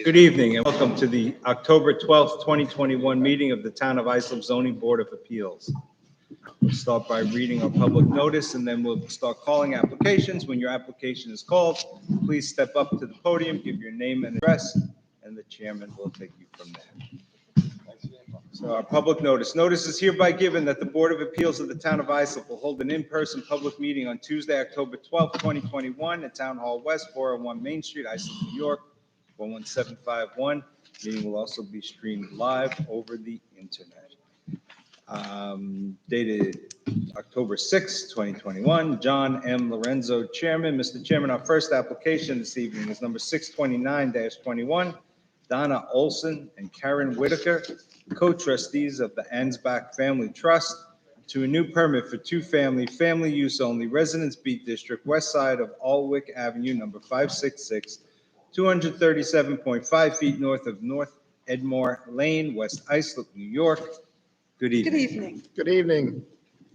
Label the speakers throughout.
Speaker 1: Good evening and welcome to the October 12th, 2021 meeting of the Town of Islip Zoning Board of Appeals. We'll start by reading our public notice and then we'll start calling applications. When your application is called, please step up to the podium, give your name and address, and the chairman will take you from there. So our public notice. Notice is hereby given that the Board of Appeals of the Town of Islip will hold an in-person public meeting on Tuesday, October 12th, 2021 at Town Hall West, 401 Main Street, Islip, New York, 11751. Meeting will also be streamed live over the internet. Dated October 6, 2021, John M. Lorenzo, Chairman. Mr. Chairman, our first application this evening is number 629-21. Donna Olson and Karen Whitaker, co-trustees of the Ansbach Family Trust, to a new permit for two-family, family use only, Residence B District, west side of Alwick Avenue, number 566, 237.5 feet north of North Edmore Lane, West Islip, New York. Good
Speaker 2: Good
Speaker 1: evening.
Speaker 2: evening.
Speaker 3: Good evening.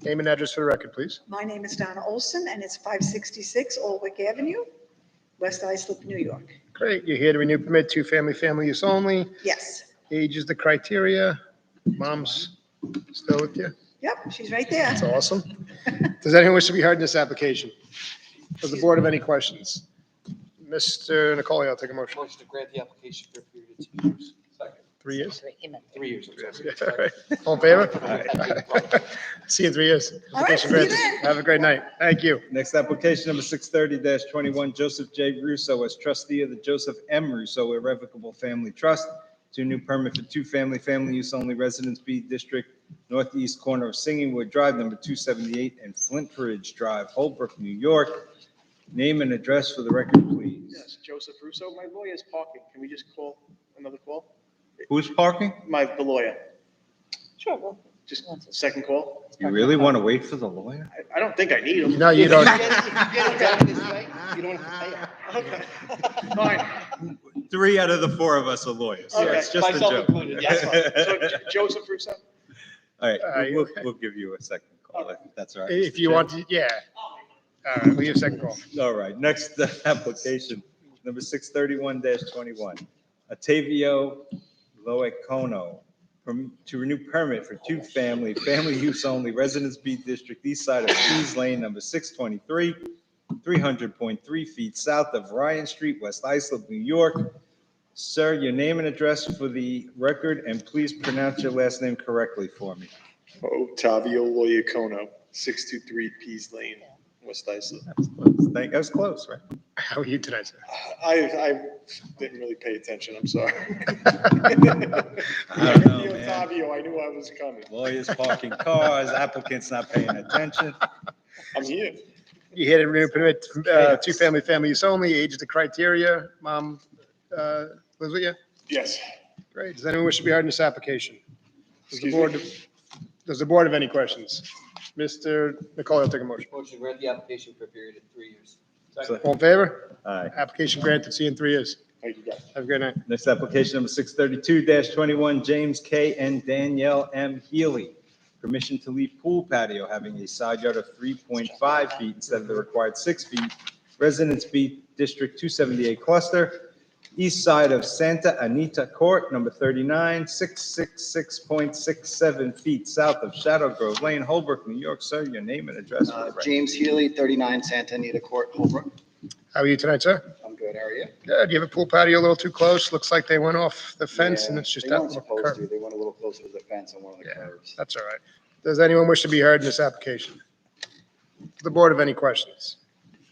Speaker 3: Name and address for the record, please.
Speaker 2: My name is Donna Olson, and it's 566 Alwick Avenue, West Islip, New York.
Speaker 3: Great. You're here to renew permit, two-family, family use only.
Speaker 2: Yes.
Speaker 3: Age is the criteria. Mom's still with you?
Speaker 2: Yep, she's right there.
Speaker 3: That's awesome. Does anyone wish to be heard in this application? Does the board have any questions? Mr. Nicole, I'll take a motion.
Speaker 4: Motion to grant the application for a period of 2 years. Second.
Speaker 3: 3 years?
Speaker 4: 3 years. I'm sorry.
Speaker 3: All right. All in favor? See you in 3 years.
Speaker 2: All right,
Speaker 3: Application
Speaker 2: see you
Speaker 3: granted.
Speaker 2: then.
Speaker 3: Have a great night. Thank you.
Speaker 1: Next application, number 630-21, Joseph J. Russo as trustee of the Joseph M. Russo Irrevocable Family Trust, to a new permit for two-family, family use only, Residence B District, northeast corner of Singingwood Drive, number 278, and Flint Ridge Drive, Holbrook, New York. Name and address for the record, please.
Speaker 5: Yes, Joseph Russo. My lawyer's parking. Can we just call another call?
Speaker 1: Who's parking?
Speaker 5: The lawyer.
Speaker 2: Sure, well,
Speaker 5: Just second call.
Speaker 1: You really want to wait for the lawyer?
Speaker 5: I don't think I need him.
Speaker 3: No, you don't.
Speaker 4: You don't have to pay it.
Speaker 5: Okay. Fine.
Speaker 1: 3 out of the 4 of us are lawyers. So
Speaker 5: Okay.
Speaker 1: it's just a
Speaker 4: Myself
Speaker 1: joke.
Speaker 4: included, yes.
Speaker 5: So Joseph Russo?
Speaker 1: All right, we'll,
Speaker 3: Okay.
Speaker 1: we'll give you a second call if that's all right.
Speaker 3: If
Speaker 1: Mr.
Speaker 3: you want to, yeah. All right, we'll give a second call.
Speaker 1: All right, next application, number 631-21. Otavio Loecono, to renew permit for two-family, family use only, Residence B District, east side of Keys Lane, number 623, 300.3 feet south of Ryan Street, West Islip, New York. Sir, your name and address for the record, and please pronounce your last name correctly for me.
Speaker 6: Ottavio Loiacono, 623 Pease Lane, West Islip.
Speaker 1: That was close, right?
Speaker 3: How are you tonight, sir?
Speaker 6: I didn't really pay attention, I'm sorry.
Speaker 1: I don't know, man.
Speaker 6: Ottavio, I knew I was coming.
Speaker 1: Lawyers parking cars, applicants not paying attention.
Speaker 6: I'm here.
Speaker 3: You here to renew permit, two-family, family use only. Age is the criteria. Mom lives with you?
Speaker 6: Yes.
Speaker 3: Great. Does anyone wish to be heard in this application? Does the
Speaker 6: Excuse
Speaker 3: board,
Speaker 6: me?
Speaker 3: does the board have any questions? Mr. Nicole, I'll take a motion.
Speaker 4: Motion to grant the application for a period of 3 years.
Speaker 3: All in favor?
Speaker 1: All right,
Speaker 3: Application granted. See you in 3 years.
Speaker 6: Thank you, guys.
Speaker 3: Have a great night.
Speaker 1: next application number 632-21, James K. and Danielle M. Healy. Permission to leave pool patio having a side yard of 3.5 feet instead of the required 6 feet. Residence B District 278 cluster, east side of Santa Anita Court, number 39, 666.67 feet south of Shadow Grove Lane, Holbrook, New York. Sir, your name and address for the record.
Speaker 7: James Healy, 39 Santa Anita Court, Holbrook.
Speaker 3: How are you tonight, sir?
Speaker 7: I'm good, how are you?
Speaker 3: Good. You have a pool patio a little too close. Looks like they went off the fence and it's just
Speaker 7: They
Speaker 3: that
Speaker 7: weren't
Speaker 3: little
Speaker 7: supposed to,
Speaker 3: curve.
Speaker 7: they went a little closer to the fence on one of the
Speaker 3: Yeah.
Speaker 7: curves.
Speaker 3: That's all right. Does anyone wish to be heard in this application? Does the board have any questions?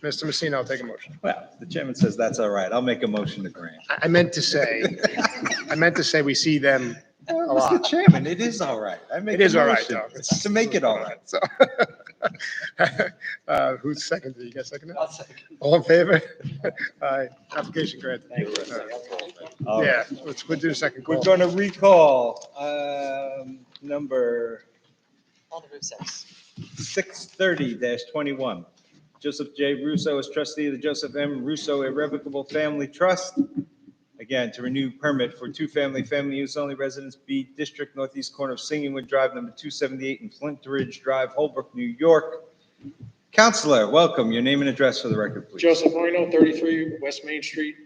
Speaker 3: Mr. Messina, I'll take a motion.
Speaker 1: Well, the chairman says that's all right. I'll make a motion to grant.
Speaker 3: I meant to say, we see them a
Speaker 1: Mr.
Speaker 3: lot.
Speaker 1: Chairman, it is all right. I make
Speaker 3: It is
Speaker 1: a
Speaker 3: all right,
Speaker 1: motion
Speaker 3: though.
Speaker 1: to make it all right.
Speaker 3: So, who's second? Did you get second?
Speaker 4: I'll second.
Speaker 3: All in favor? Aye. Application granted.
Speaker 1: All
Speaker 3: Yeah,
Speaker 1: right.
Speaker 3: we'll do the second call.
Speaker 1: We're going to recall number
Speaker 4: All the Russos.
Speaker 1: 630-21. Joseph J. Russo as trustee of the Joseph M. Russo Irrevocable Family Trust. Again, to renew permit for two-family, family use only, Residence B District, northeast corner of Singingwood Drive, number 278, and Flint Ridge Drive, Holbrook, New York. Counselor, welcome. Your name and address for the record, please.
Speaker 6: Joseph Moreno, 33 West Main Street,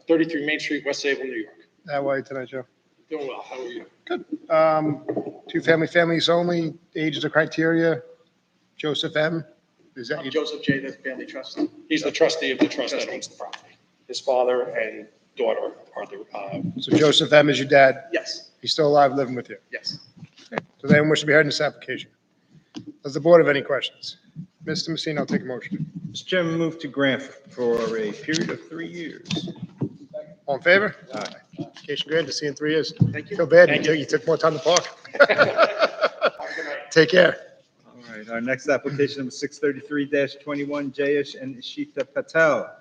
Speaker 6: 33 Main Street, West Sable, New York.
Speaker 3: How are you tonight, Joe?
Speaker 6: Doing well. How are you?
Speaker 3: Families only, age is a criteria. Joseph M. Is that
Speaker 5: I'm
Speaker 3: you?
Speaker 5: Joseph J., the family trustee.
Speaker 6: He's the trustee of the trust that owns the property. His father and daughter are the,
Speaker 3: So Joseph M. is your dad.
Speaker 5: Yes,
Speaker 3: He's still alive, living with you.
Speaker 5: yes.
Speaker 3: Does anyone wish to be heard in this application? Does the board have any questions? Mr. Messina, I'll take a motion.
Speaker 1: Mr. Chairman, move to grant for a period of 3 years.
Speaker 3: All in favor?
Speaker 1: Aye.
Speaker 3: Application granted, see you in 3 years.
Speaker 5: Thank you.
Speaker 3: Feel bad,
Speaker 6: Thank
Speaker 3: you took more time to park. Take care.
Speaker 1: All right, our next application number 633-21, Jayesh and Ishita Patel.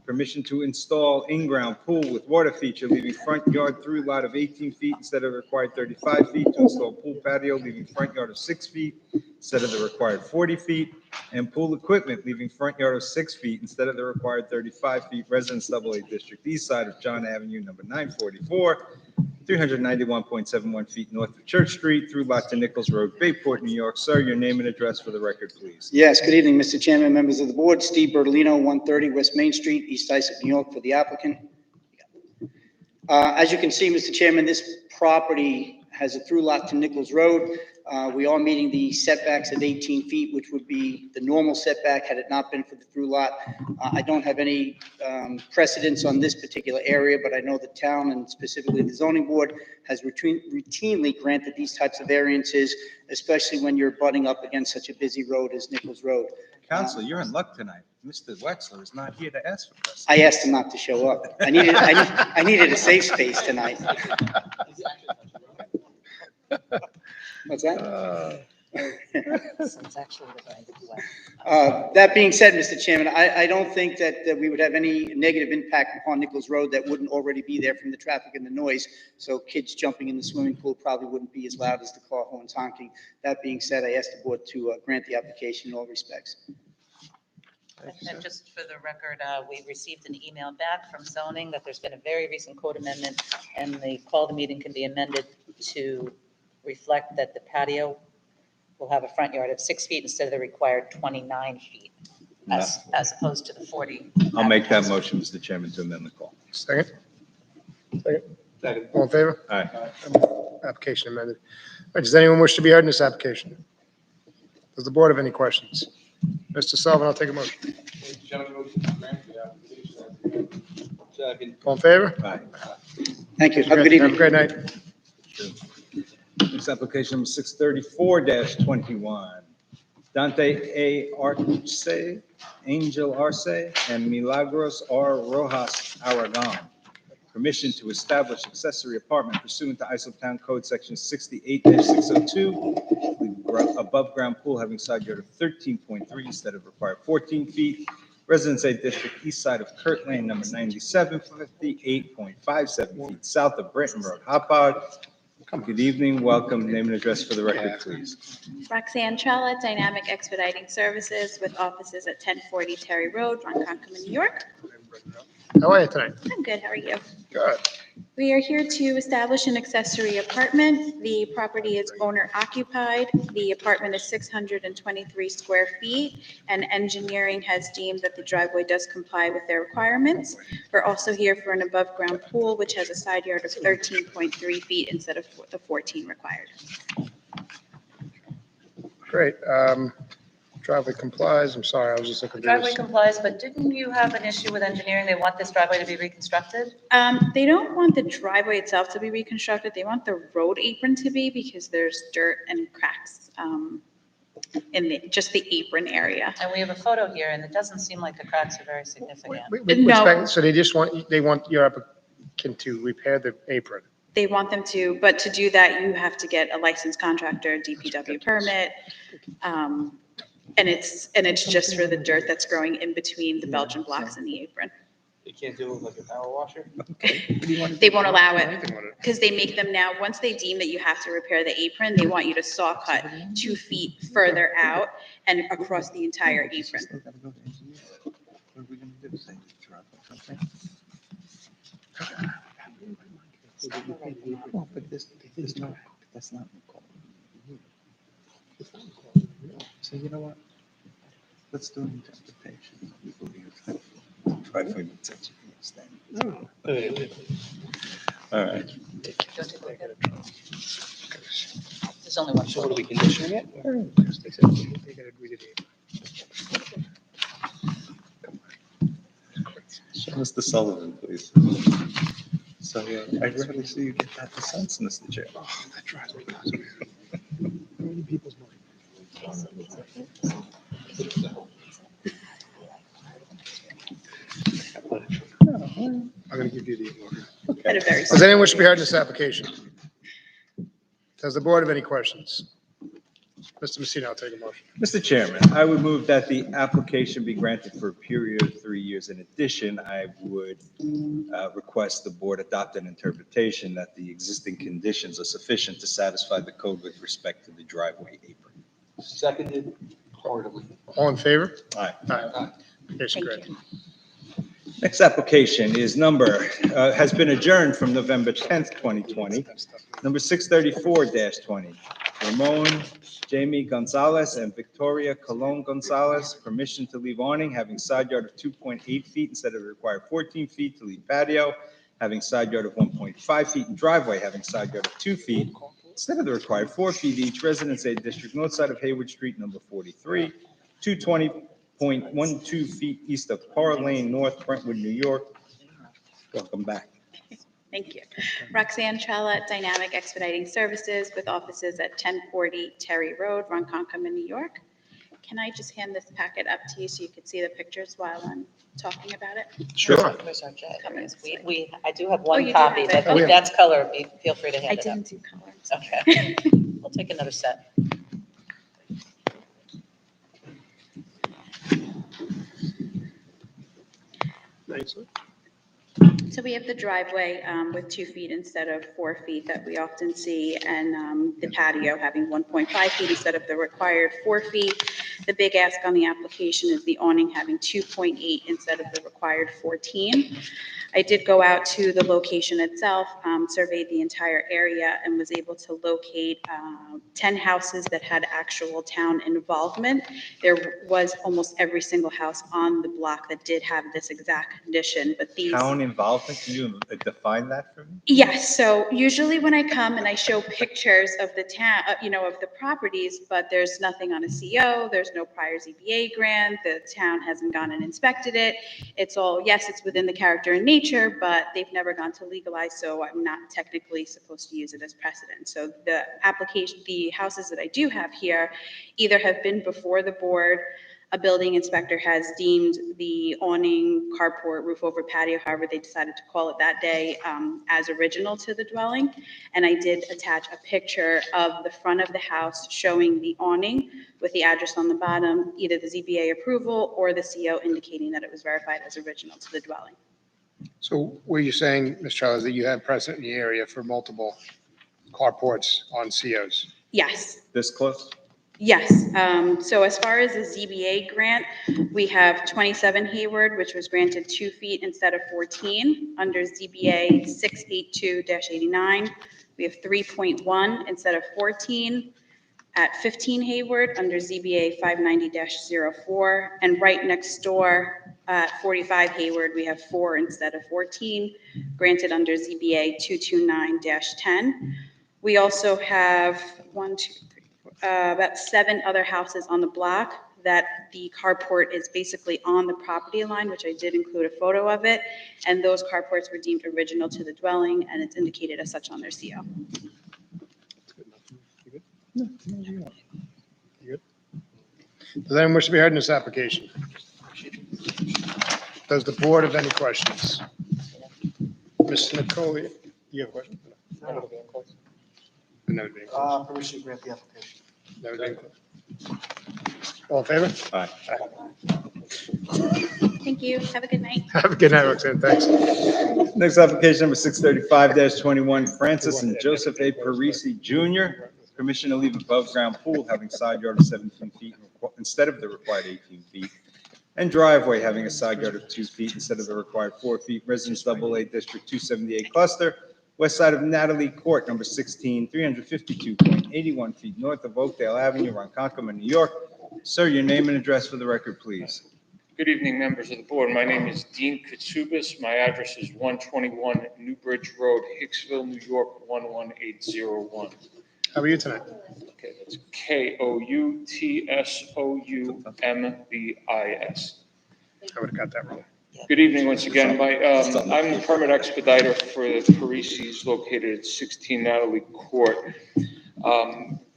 Speaker 1: Permission to install in-ground pool with water feature, leaving front yard through lot of 18 feet instead of required 35 feet, to install pool patio, leaving front yard of 6 feet instead of the required 40 feet, and pool equipment, leaving front yard of 6 feet instead of the required 35 feet, Residence AA District, east side of John Avenue, number 944, 391.71 feet north of Church Street, through lot to Nichols Road, Bayport, New York. Sir, your name and address for the record, please.
Speaker 4: Yes, good evening, Mr. Chairman, members of the board. Steve Bertolino, 130 West Main Street, East Islip, New York, for the applicant. As you can see, Mr. Chairman, this property has a through lot to Nichols Road. We are meeting the setbacks of 18 feet, which would be the normal setback had it not been for the through lot. I don't have any precedence on this particular area, but I know the town and specifically the zoning board has routinely granted these types of variances, especially when you're butting up against such a busy road as Nichols Road.
Speaker 1: Counselor, you're in luck tonight. Mr. Wexler is not here to ask for this.
Speaker 4: I asked him not to show up. I needed a safe space tonight. What's that? That being said, Mr. Chairman, I don't think that we would have any negative impact upon Nichols Road that wouldn't already be there from the traffic and the noise. So kids jumping in the swimming pool probably wouldn't be as loud as the car horns honking. That being said, I asked the board to grant the application in all respects.
Speaker 8: And just for the record, we received an email back from zoning that there's been a very recent code amendment, and the call of the meeting can be amended to reflect that the patio will have a front yard of 6 feet instead of the required 29 feet, as opposed to the 40.
Speaker 1: I'll make that motion, Mr. Chairman, to amend the call.
Speaker 3: Second? Second. All in favor?
Speaker 1: Aye.
Speaker 3: Application amended. All right, does anyone wish to be heard in this application? Does the board have any questions? Mr. Sullivan, I'll take a motion. All in favor?
Speaker 1: Aye.
Speaker 4: Thank you. Have a good
Speaker 3: Have a
Speaker 4: evening.
Speaker 3: great night.
Speaker 1: Next application number 634-21. Dante A. Arce, Angel Arce, and Milagros R. Rojas Aragon. Permission to establish accessory apartment pursuant to Islip Town Code Section 68-602, above ground pool having side yard of 13.3 instead of required 14 feet. Residence A District, east side of Kurt Lane, number 97, 58.57 feet south of Britton Road, Hopwood. Good evening, welcome, name and address for the record, please.
Speaker 9: Roxanne Trella, Dynamic Expediting Services with offices at 1040 Terry Road, Ronkonkoma, New York.
Speaker 3: How are you tonight?
Speaker 9: I'm good, how are you?
Speaker 3: Good.
Speaker 9: We are here to establish an accessory apartment. The property is owner occupied. The apartment is 623 square feet, and engineering has deemed that the driveway does comply with their requirements. We're also here for an above-ground pool, which has a side yard of 13.3 feet instead of the 14 required.
Speaker 3: Great. Driveway complies. I'm sorry, I was just looking
Speaker 8: The
Speaker 3: through
Speaker 8: driveway
Speaker 3: this.
Speaker 8: complies, but didn't you have an issue with engineering? They want this driveway to be reconstructed?
Speaker 9: They don't want the driveway itself to be reconstructed. They want the road apron to be because there's dirt and cracks in just the apron area.
Speaker 8: And we have a photo here, and it doesn't seem like the cracks are very significant.
Speaker 9: No.
Speaker 3: So they want your applicant to repair the apron.
Speaker 9: They want them to, but to do that, you have to get a licensed contractor, DPW permit. And it's just for the dirt that's growing in between the Belgian blocks and the apron.
Speaker 5: You can't do it like a power washer?
Speaker 9: They won't allow it because they make them now, once they deem that you have to repair the apron, they want you to saw cut 2 feet further out and across the entire apron.
Speaker 1: Well, but this is not, that's not. So you know what? Let's do an interpretation. We believe. Driveway means that you can extend. All right.
Speaker 8: There's only one.
Speaker 6: So what are we conditioning it?
Speaker 1: Show Mr. Sullivan, please. So I rarely see you get that sense, Mr. Chair.
Speaker 3: Oh, that drives me nuts, man. Ruining people's money. I'm gonna give you the.
Speaker 9: At a very.
Speaker 3: Does anyone wish to be heard in this application? Does the board have any questions? Mr. Messina, I'll take a motion.
Speaker 1: Mr. Chairman, I would move that the application be granted for a period of 3 years. In addition, I would request the board adopt an interpretation that the existing conditions are sufficient to satisfy the code with respect to the driveway apron.
Speaker 6: Seconded heartily.
Speaker 3: All in favor?
Speaker 1: Aye.
Speaker 3: Aye. Application
Speaker 9: Thank
Speaker 3: granted.
Speaker 9: you.
Speaker 1: Next application is has been adjourned from November 10th, 2020. Number 634-20. Ramon Jamie Gonzalez and Victoria Colon Gonzalez, permission to leave awning, having side yard of 2.8 feet instead of the required 14 feet, to leave patio, having side yard of 1.5 feet, and driveway having side yard of 2 feet instead of the required 4 feet each. Residence A District, north side of Hayward Street, number 43, 220.12 feet east of Parr Lane North, Brentwood, New York. Welcome back.
Speaker 9: Thank you. Roxanne Trella, Dynamic Expediting Services, with offices at 1040 Terry Road, Ronkonkoma, New York. Can I just hand this packet up to you so you can see the pictures while I'm talking about it?
Speaker 3: Sure.
Speaker 8: Where's our J? I do have one
Speaker 9: you do
Speaker 8: copy,
Speaker 9: have it.
Speaker 8: but if that's color, feel free to
Speaker 9: I
Speaker 8: hand it up.
Speaker 9: didn't do colors.
Speaker 8: Okay, we'll take another set.
Speaker 3: Thanks.
Speaker 9: So we have the driveway with 2 feet instead of 4 feet that we often see, and the patio having 1.5 feet instead of the required 4 feet. The big ask on the application is the awning having 2.8 instead of the required 14. I did go out to the location itself, surveyed the entire area, and was able to locate 10 houses that had actual town involvement. There was almost every single house on the block that did have this exact condition, but these.
Speaker 1: Town involvement, can you define that for me?
Speaker 9: Yes, so usually when I come and I show pictures of the town, of the properties, but there's nothing on a CO, there's no prior ZBA grant, the town hasn't gone and inspected it. It's all, yes, it's within the character and nature, but they've never gone to legalize, so I'm not technically supposed to use it as precedent. So the application, the houses that I do have here either have been before the board, a building inspector has deemed the awning, carport, roof over patio, however they decided to call it that day, as original to the dwelling. And I did attach a picture of the front of the house showing the awning with the address on the bottom, either the ZBA approval or the CO indicating that it was verified as original to the dwelling.
Speaker 3: So what you're saying, Ms. Charles, that you have precedent in the area for multiple carports on COs?
Speaker 9: Yes.
Speaker 1: This close?
Speaker 9: Yes, so as far as the ZBA grant, we have 27 Hayward, which was granted 2 feet instead of 14. Under ZBA 682-89, we have 3.1 instead of 14. At 15 Hayward, under ZBA 590-04. And right next door, at 45 Hayward, we have 4 instead of 14, granted under ZBA 229-10. We also have about 7 other houses on the block that the carport is basically on the property line, which I did include a photo of it. And those carports were deemed original to the dwelling, and it's indicated as such on their CO.
Speaker 3: Does anyone wish to be heard in this application? Does the board have any questions? Ms. Nicole, you have a question? Never been closed.
Speaker 7: Permission to grant the application.
Speaker 3: Never been closed. All in favor?
Speaker 1: Aye.
Speaker 9: Thank you. Have a good night.
Speaker 3: Have a good night, Roxanne. Thanks.
Speaker 1: Next application, number 635-21, Francis and Joseph A. Parisi Jr., permission to leave above-ground pool having side yard of 17 feet instead of the required 18 feet, and driveway having a side yard of 2 feet instead of the required 4 feet. Residence AA District 278 cluster, west side of Natalie Court, number 16, 352.81 feet north of Oakdale Avenue, Ronkonkoma, New York. Sir, your name and address for the record, please.
Speaker 6: Good evening, members of the board. My name is Dean Katsubis. My address is 121 New Bridge Road, Hicksville, New York, 11801.
Speaker 3: How are you tonight?
Speaker 6: Okay, that's KOUTSOUMBIS.
Speaker 3: I would have got that wrong.
Speaker 6: Good evening once again. I'm the permit expediter for the Parisis located at 16 Natalie Court.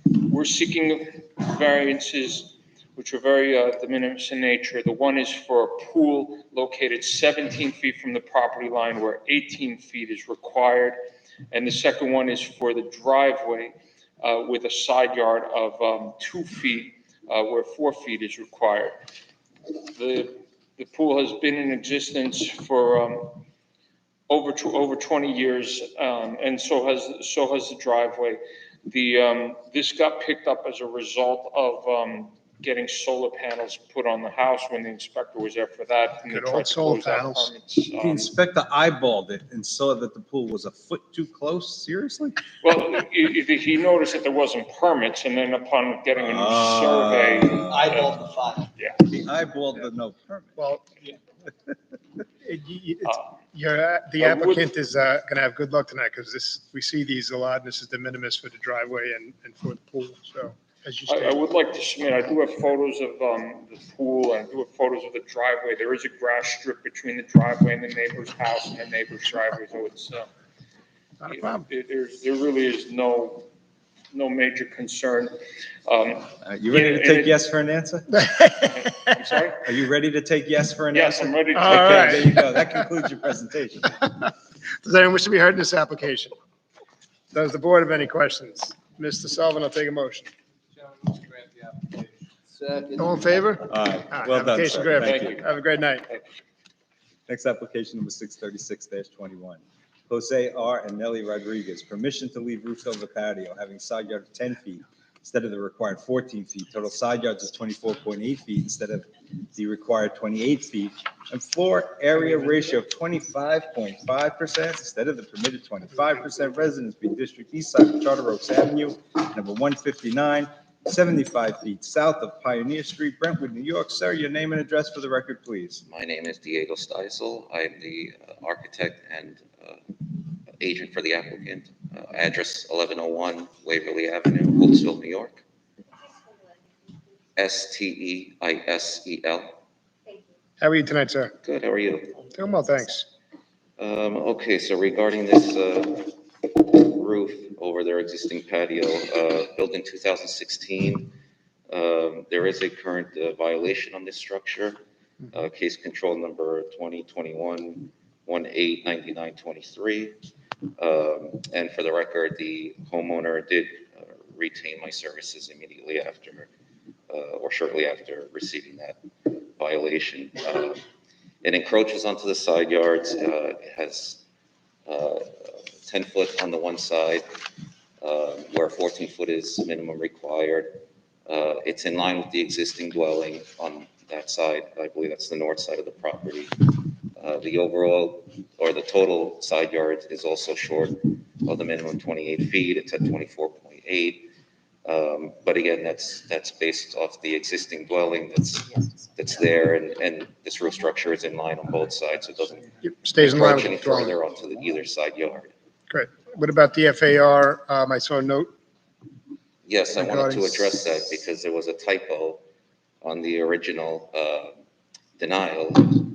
Speaker 6: We're seeking variances which are very de minimis in nature. The one is for a pool located 17 feet from the property line where 18 feet is required. And the second one is for the driveway with a side yard of 2 feet where 4 feet is required. The pool has been in existence for over 20 years, and so has the driveway. This got picked up as a result of getting solar panels put on the house when the inspector was there for that. And they
Speaker 3: Good old
Speaker 6: tried to
Speaker 3: solar
Speaker 6: close out
Speaker 3: panels.
Speaker 6: permits.
Speaker 1: The inspector eyeballed it and saw that the pool was a foot too close. Seriously?
Speaker 6: Well, he noticed that there wasn't permits, and then upon getting a new survey.
Speaker 4: Eyeball the file.
Speaker 1: He eyeballed the no permit.
Speaker 3: Well, the
Speaker 6: I would-
Speaker 3: applicant is going to have good luck tonight because we see these a lot, and this is de minimis for the driveway and for the pool, so, as you
Speaker 6: I
Speaker 3: stated.
Speaker 6: would like to submit, I do have photos of the pool, and I do have photos of the driveway. There is a grass strip between the driveway and the neighbor's house and the neighbor's driveway, so it's,
Speaker 3: Not a problem.
Speaker 6: there really is no major concern.
Speaker 1: You ready to
Speaker 6: and
Speaker 1: take
Speaker 6: it-
Speaker 1: yes for an answer?
Speaker 6: I'm sorry?
Speaker 1: Are you ready to take yes for an
Speaker 6: Yes,
Speaker 1: answer?
Speaker 6: I'm ready to
Speaker 3: All
Speaker 6: take
Speaker 1: Okay,
Speaker 3: right.
Speaker 1: there you go. That concludes your presentation.
Speaker 3: Does anyone wish to be heard in this application? Does the board have any questions? Mr. Sullivan, I'll take a motion.
Speaker 7: Second.
Speaker 3: All in favor?
Speaker 1: All right,
Speaker 3: All right,
Speaker 1: well done,
Speaker 3: application
Speaker 1: sir.
Speaker 3: granted.
Speaker 1: Thank you.
Speaker 3: Have a great night.
Speaker 1: Next application number 636-21. Jose R. and Nelly Rodriguez, permission to leave roofed over patio having side yard of 10 feet instead of the required 14 feet. Total side yards is 24.8 feet instead of the required 28 feet. And floor area ratio of 25.5% instead of the permitted 25%. Residence B District East Side of Charter Oaks Avenue, number 159, 75 feet south of Pioneer Street, Brentwood, New York. Sir, your name and address for the record, please.
Speaker 10: My name is Diego Steisel. I am the architect and agent for the applicant. Address 1101 Waverly Avenue, Holtzville, New York. Steisel.
Speaker 3: How are you tonight, sir?
Speaker 10: Good, how are you?
Speaker 3: Doing well, thanks.
Speaker 10: Okay, so regarding this roof over their existing patio, built in 2016, there is a current violation on this structure. Case control number 2021-189923. And for the record, the homeowner did retain my services immediately after, or shortly after receiving that violation. It encroaches onto the side yards. It has 10 foot on the one side, where 14 foot is minimum required. It's in line with the existing dwelling on that side. I believe that's the north side of the property. The overall, or the total side yard is also short of the minimum 28 feet. It's at 24.8. But again, that's based off the existing dwelling that's there, and this roof structure is in line on both sides, so it doesn't
Speaker 3: Yep, stays in line
Speaker 10: encroach
Speaker 3: with
Speaker 10: any
Speaker 3: the dwelling.
Speaker 10: further onto either side yard.
Speaker 3: Great. What about the FAR? I saw a note.
Speaker 10: Yes, I wanted to
Speaker 3: Regarding-
Speaker 10: address that because there was a typo on the original denial,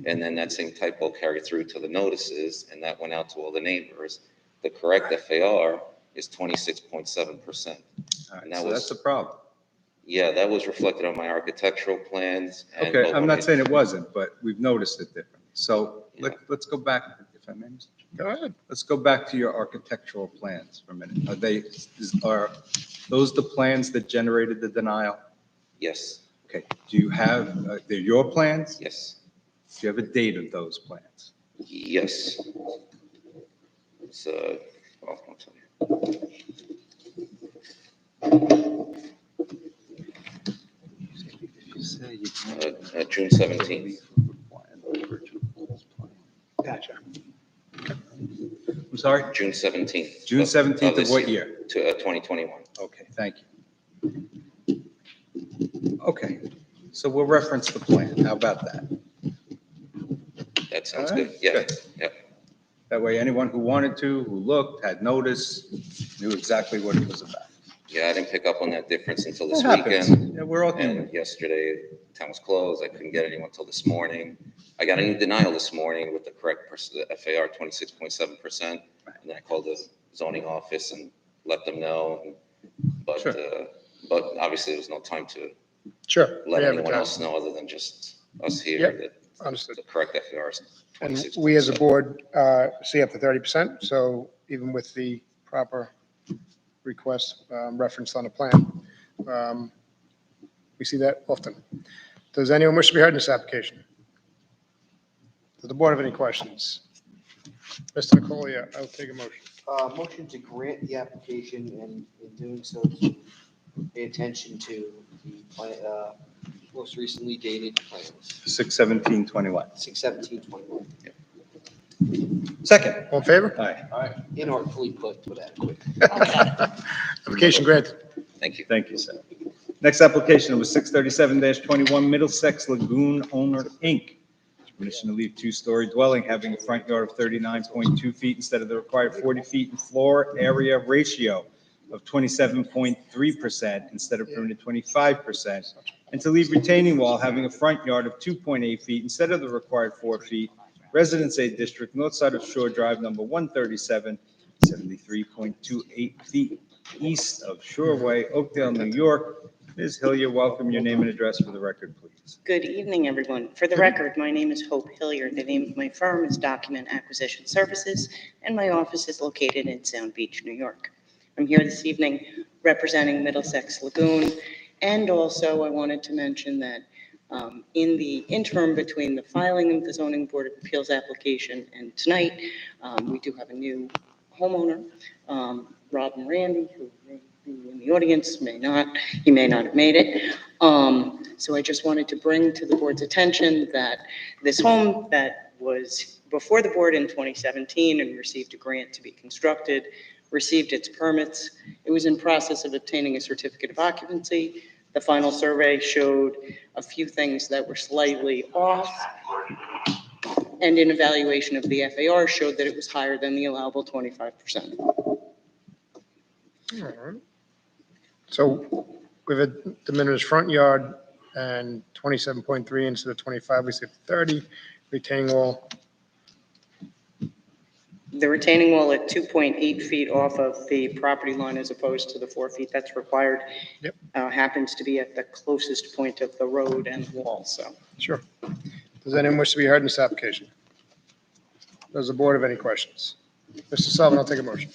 Speaker 10: and then that same typo carried through to the notices, and that went out to all the neighbors. The correct FAR is 26.7%.
Speaker 1: All right,
Speaker 10: And that
Speaker 1: so
Speaker 10: was-
Speaker 1: that's a problem.
Speaker 10: Yeah, that was reflected on my architectural plans. and
Speaker 1: Okay, I'm not
Speaker 10: both-
Speaker 1: saying it wasn't, but we've noticed it different. So let's go back, if I may.
Speaker 3: Go ahead.
Speaker 1: Let's go back to your architectural plans for a minute. Are those the plans that generated the denial?
Speaker 10: Yes,
Speaker 1: Okay, do you have, they're your plans?
Speaker 10: yes,
Speaker 1: Do you have a date of those plans?
Speaker 10: yes. It's, well, I'll tell you. June 17th.
Speaker 3: Gotcha.
Speaker 1: I'm sorry?
Speaker 10: June 17th.
Speaker 1: June 17th of
Speaker 10: this
Speaker 1: what year?
Speaker 10: To 2021.
Speaker 1: Okay, thank you. Okay, so we'll reference the plan. How about that?
Speaker 10: That sounds
Speaker 1: All right,
Speaker 10: good. Yeah,
Speaker 1: good.
Speaker 10: yeah.
Speaker 1: That way, anyone who wanted to, who looked, had notice, knew exactly what it was about.
Speaker 10: Yeah, I didn't pick up on that difference until this
Speaker 1: It happens.
Speaker 10: weekend.
Speaker 1: Yeah, we're all
Speaker 10: And
Speaker 1: human.
Speaker 10: yesterday, town was closed. I couldn't get anyone until this morning. I got a new denial this morning with the correct the FAR 26.7%. And then I called the zoning office and let them know. But,
Speaker 1: Sure.
Speaker 10: but obviously there was no time to
Speaker 3: Sure.
Speaker 10: let
Speaker 3: we have
Speaker 10: anyone
Speaker 3: it,
Speaker 10: else know other than just us here
Speaker 3: Yep,
Speaker 10: that
Speaker 3: understood.
Speaker 10: the correct FAR is
Speaker 3: And
Speaker 10: 26.7.
Speaker 3: we as a board see up to 30%, so even with the proper request referenced on the plan, we see that often. Does anyone wish to be heard in this application? Does the board have any questions? Mr. Nicolia, I'll take a motion.
Speaker 11: Motion to grant the application and in doing so to pay attention to the most recently dated plans,
Speaker 1: 6/17/21.
Speaker 11: 6/17/21.
Speaker 1: Second.
Speaker 3: All in favor?
Speaker 1: Aye.
Speaker 11: All right, inartfully put, but adequate.
Speaker 3: Application granted.
Speaker 10: Thank you.
Speaker 1: Thank you, sir. Next application was 637-21 Middlesex Lagoon Owner, Inc. Permission to leave two-story dwelling having a front yard of 39.2 feet instead of the required 40 feet and floor area ratio of 27.3% instead of permitted 25%. And to leave retaining wall having a front yard of 2.8 feet instead of the required 4 feet. Residence A District, north side of Shore Drive, number 137, 73.28 feet east of Shore Way, Oakdale, New York. Ms. Hillier, welcome. Your name and address for the record, please.
Speaker 12: Good evening, everyone. For the record, my name is Hope Hillier. The name of my firm is Document Acquisition Services, and my office is located in Sound Beach, New York. I'm here this evening representing Middlesex Lagoon, and also I wanted to mention that in the interim between the filing of the Zoning Board of Appeals application and tonight, we do have a new homeowner, Rob and Randy, who may be in the audience, may not. He may not have made it. So I just wanted to bring to the board's attention that this home that was before the board in 2017 and received a grant to be constructed, received its permits. It was in process of obtaining a certificate of occupancy. The final survey showed a few things that were slightly off. And an evaluation of the FAR showed that it was higher than the allowable 25%.
Speaker 3: All right. So with a de minimis front yard and 27.3 instead of 25, we say 30, retaining wall.
Speaker 12: The retaining wall at 2.8 feet off of the property line as opposed to the 4 feet that's required.
Speaker 3: Yep.
Speaker 12: Happens to be at the closest point of the road and wall, so.
Speaker 3: Sure. Does anyone wish to be heard in this application? Does the board have any questions? Mr. Sullivan, I'll take a motion.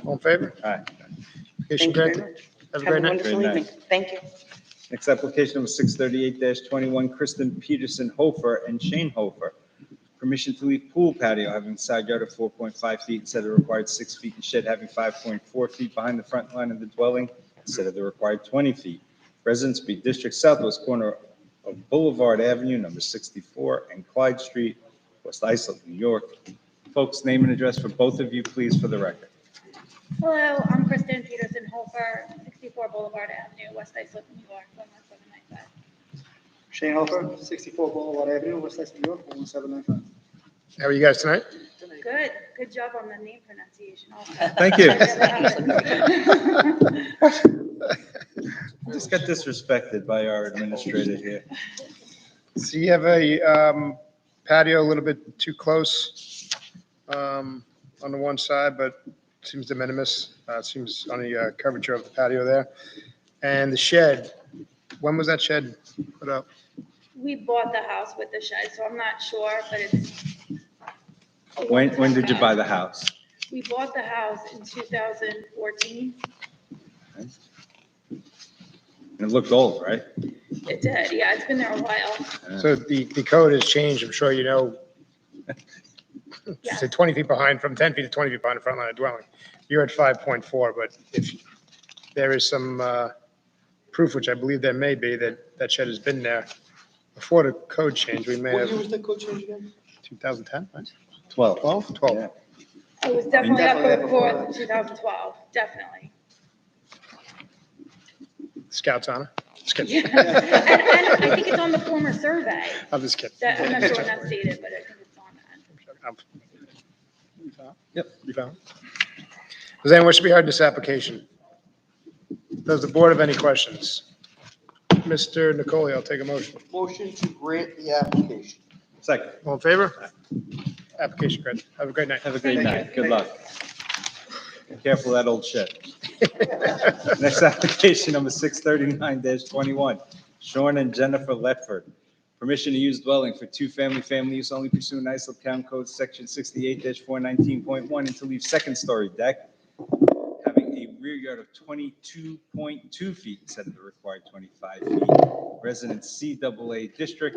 Speaker 3: All in favor?
Speaker 1: Aye.
Speaker 3: Application
Speaker 12: Thank you very
Speaker 3: granted.
Speaker 12: much.
Speaker 3: Have a
Speaker 12: Have a
Speaker 3: great night.
Speaker 12: wonderful
Speaker 1: Great
Speaker 12: evening.
Speaker 1: night.
Speaker 12: Thank you.
Speaker 1: Next application was 638-21 Kristen Peterson Hofer and Shane Hofer. Permission to leave pool patio having side yard of 4.5 feet instead of the required 6 feet, and shed having 5.4 feet behind the front line of the dwelling instead of the required 20 feet. Residence B District, southwest corner of Boulevard Avenue, number 64, and Clyde Street, West Islip, New York. Folks, name and address for both of you, please, for the record.
Speaker 13: Hello, I'm Kristen Peterson Hofer, 64 Boulevard Avenue, West Islip, New York, 11795.
Speaker 5: Shane Hofer, 64 Boulevard Avenue, West Islip, New York, 11795.
Speaker 3: How are you guys tonight?
Speaker 13: Good job on the name pronunciation also.
Speaker 1: Thank you.
Speaker 13: I
Speaker 1: Just got disrespected by our administrator here.
Speaker 3: So you have a patio a little bit too close on the one side, but seems de minimis. Seems on the curvature of the patio there. And the shed, when was that shed put up?
Speaker 13: We bought the house with the shed, so I'm not sure, but it's.
Speaker 1: When did you buy the house?
Speaker 13: We bought the house in 2014.
Speaker 1: And it looked old, right?
Speaker 13: It did, yeah, it's been there a while.
Speaker 3: So the code has changed, I'm sure you know.
Speaker 13: Yeah.
Speaker 3: Say 20 feet behind, from 10 feet to 20 feet behind the front line of dwelling. You're at 5.4, but if there is some proof, which I believe there may be, that that shed has been there before the code change, we may
Speaker 11: What
Speaker 3: have.
Speaker 11: year was the code change again?
Speaker 3: 2010, right?
Speaker 1: 12.
Speaker 3: 12? 12.
Speaker 1: Yeah.
Speaker 13: It was definitely
Speaker 11: Definitely
Speaker 13: up before
Speaker 11: before.
Speaker 13: 2012, definitely.
Speaker 3: Scout's honor. Just kidding.
Speaker 13: And I think it's on the former survey.
Speaker 3: I'm just kidding.
Speaker 13: That, I'm not sure when that's dated, but I think it's on that.
Speaker 3: Yep. You found it? Does anyone wish to be heard in this application? Does the board have any questions? Mr. Nicoli, I'll take a motion.
Speaker 11: Motion to grant the application.
Speaker 1: Second.
Speaker 3: All in favor? Application granted. Have a great night.
Speaker 1: Have a great night. Good luck. Be careful of that old shed. Next application, number 639-21, Sean and Jennifer Letford. Permission to use dwelling for two-family, family use only pursuant to Islip County Code Section 68-419.1 and to leave second-story deck having a rear yard of 22.2 feet instead of the required 25 feet. Residence CAA District,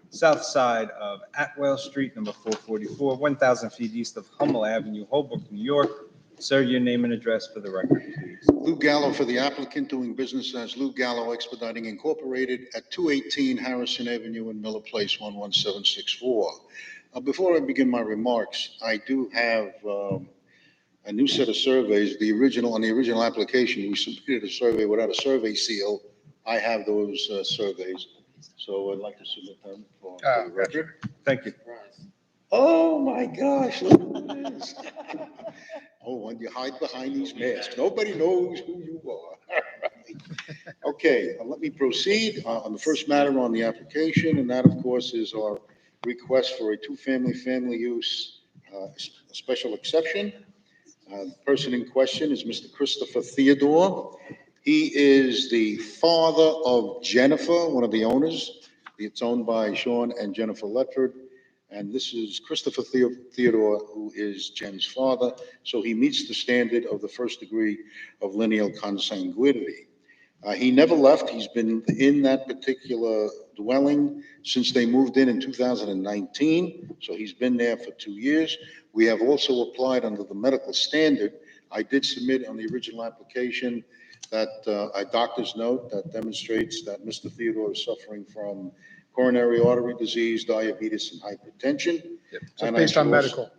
Speaker 1: south side of Atwell Street, number 444, 1,000 feet east of Hummel Avenue, Holbrook, New York. Sir, your name and address for the record, please.
Speaker 14: Lou Gallo for the applicant, doing business as Lou Gallo Expediting Incorporated at 218 Harrison Avenue in Miller Place, 11764. Before I begin my remarks, I do have a new set of surveys. On the original application, we submitted a survey without a survey seal. I have those surveys, so I'd like to submit them for the record.
Speaker 1: Thank you.
Speaker 14: Oh, my gosh, look at this. Oh, and you hide behind these masks. Nobody knows who you are. Okay, let me proceed on the first matter on the application, and that, of course, is our request for a two-family, family use special exception. The person in question is Mr. Christopher Theodore. He is the father of Jennifer, one of the owners. It's owned by Sean and Jennifer Letford. And this is Christopher Theodore, who is Jen's father. So he meets the standard of the first degree of lineal consanguinity. He never left. He's been in that particular dwelling since they moved in 2019. So he's been there for 2 years. We have also applied under the medical standard. I did submit on the original application that a doctor's note that demonstrates that Mr. Theodore is suffering from coronary artery disease, diabetes, and hypertension.
Speaker 3: So
Speaker 14: And
Speaker 3: based
Speaker 14: I
Speaker 3: on
Speaker 14: should also-
Speaker 3: medical.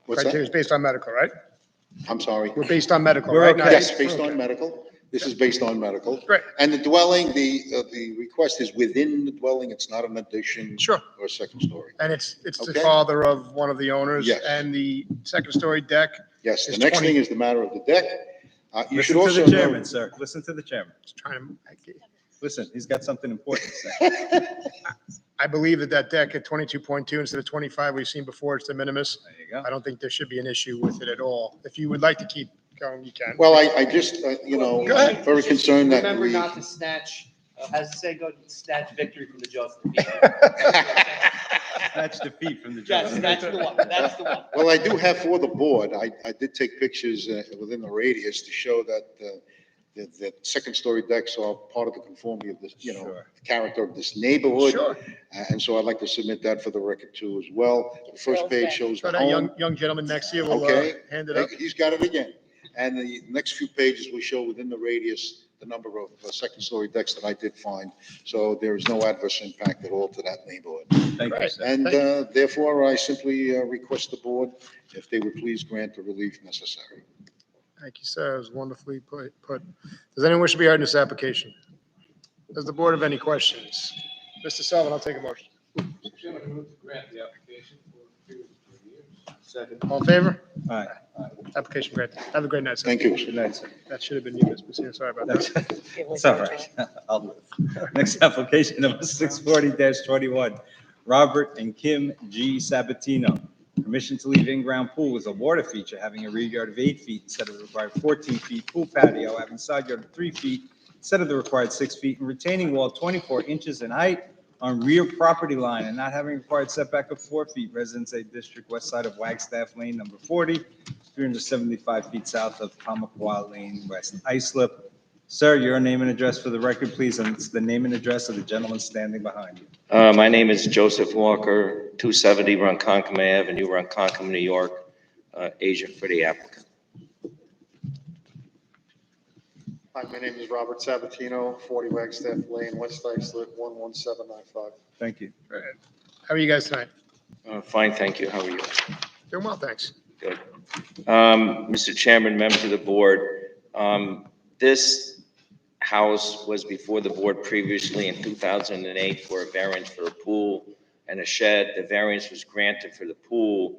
Speaker 14: What's
Speaker 3: Criteria is
Speaker 14: that?
Speaker 3: based on medical, right?
Speaker 14: I'm sorry.
Speaker 3: We're based on medical,
Speaker 1: We're
Speaker 3: right?
Speaker 1: okay.
Speaker 3: Not-
Speaker 14: Yes, based on
Speaker 3: okay.
Speaker 14: medical. This is based on medical.
Speaker 3: Great.
Speaker 14: And the dwelling, the request is within the dwelling. It's not an addition
Speaker 3: Sure.
Speaker 14: or a second story.
Speaker 3: And it's the
Speaker 14: Okay.
Speaker 3: father of one of the owners.
Speaker 14: Yes.
Speaker 3: And the second story deck.
Speaker 14: Yes, the
Speaker 3: It's
Speaker 14: next
Speaker 3: 20.
Speaker 14: thing is the matter of the deck. You should
Speaker 1: Listen to
Speaker 14: also
Speaker 1: the
Speaker 14: know.
Speaker 1: chairman, sir. Listen to the chairman.
Speaker 3: Just trying to,
Speaker 1: Listen, he's got something important to say.
Speaker 3: I believe that deck at 22.2 instead of 25 we've seen before, it's de minimis.
Speaker 1: There you go.
Speaker 3: I don't think there should be an issue with it at all. If you would like to keep going, you can.
Speaker 14: Well, I just,
Speaker 3: Go ahead.
Speaker 14: I'm very concerned that
Speaker 5: Remember
Speaker 14: we.
Speaker 5: not to snatch, as the saying goes, snatch victory from the jaws of the
Speaker 1: Snatch defeat from the
Speaker 5: Yes,
Speaker 1: judge.
Speaker 5: that's the one, that's the one.
Speaker 14: Well, I do have for the board, I did take pictures within the radius to show that the second story decks are part of the conformity of this,
Speaker 1: Sure.
Speaker 14: character of this neighborhood.
Speaker 3: Sure.
Speaker 14: And so I'd like to submit that for the record too as well. The first page shows
Speaker 3: So
Speaker 14: the
Speaker 3: that
Speaker 14: home.
Speaker 3: young gentleman next to you will
Speaker 14: Okay.
Speaker 3: hand it up.
Speaker 14: He's got it again. And the next few pages will show within the radius the number of second story decks that I did find. So there is no adverse impact at all to that neighborhood.
Speaker 1: Thank you,
Speaker 3: Right.
Speaker 1: sir.
Speaker 14: And
Speaker 3: Thank you.
Speaker 14: therefore, I simply request the board if they would please grant the relief necessary.
Speaker 3: Thank you, sir. It was wonderfully put. Does anyone wish to be heard in this application? Does the board have any questions? Mr. Sullivan, I'll take a motion.
Speaker 11: Second.
Speaker 3: All in favor?
Speaker 1: All right.
Speaker 3: Application granted. Have a great night, sir.
Speaker 14: Thank you.
Speaker 1: Good night, sir.
Speaker 3: That should have been you, Ms. Messina. Sorry about that.
Speaker 1: It's all right. I'll live. Next application, number 640-21, Robert and Kim G. Sabatino. Permission to leave in-ground pool with a water feature having a rear yard of 8 feet instead of the required 14 feet, pool patio having side yard of 3 feet instead of the required 6 feet, and retaining wall 24 inches in height on rear property line and not having required setback of 4 feet. Residence A District, west side of Wagstaff Lane, number 40, 375 feet south of Tamaqua Lane, West Islip. Sir, your name and address for the record, please, and it's the name and address of the gentleman standing behind you.
Speaker 10: My name is Joseph Walker, 270 Ronkonkoma Avenue, Ronkonkoma, New York, agent for the applicant.
Speaker 3: Hi, my name is Robert Sabatino, 40 Wagstaff Lane, West Islip, 11795.
Speaker 1: Thank you.
Speaker 3: How are you guys tonight?
Speaker 10: Fine, thank you. How are you?
Speaker 3: Doing well, thanks.
Speaker 10: Good. Mr. Chairman, members of the board, this
Speaker 15: house was before the board previously in 2008 for a variance for a pool and a shed. The variance was granted for the pool.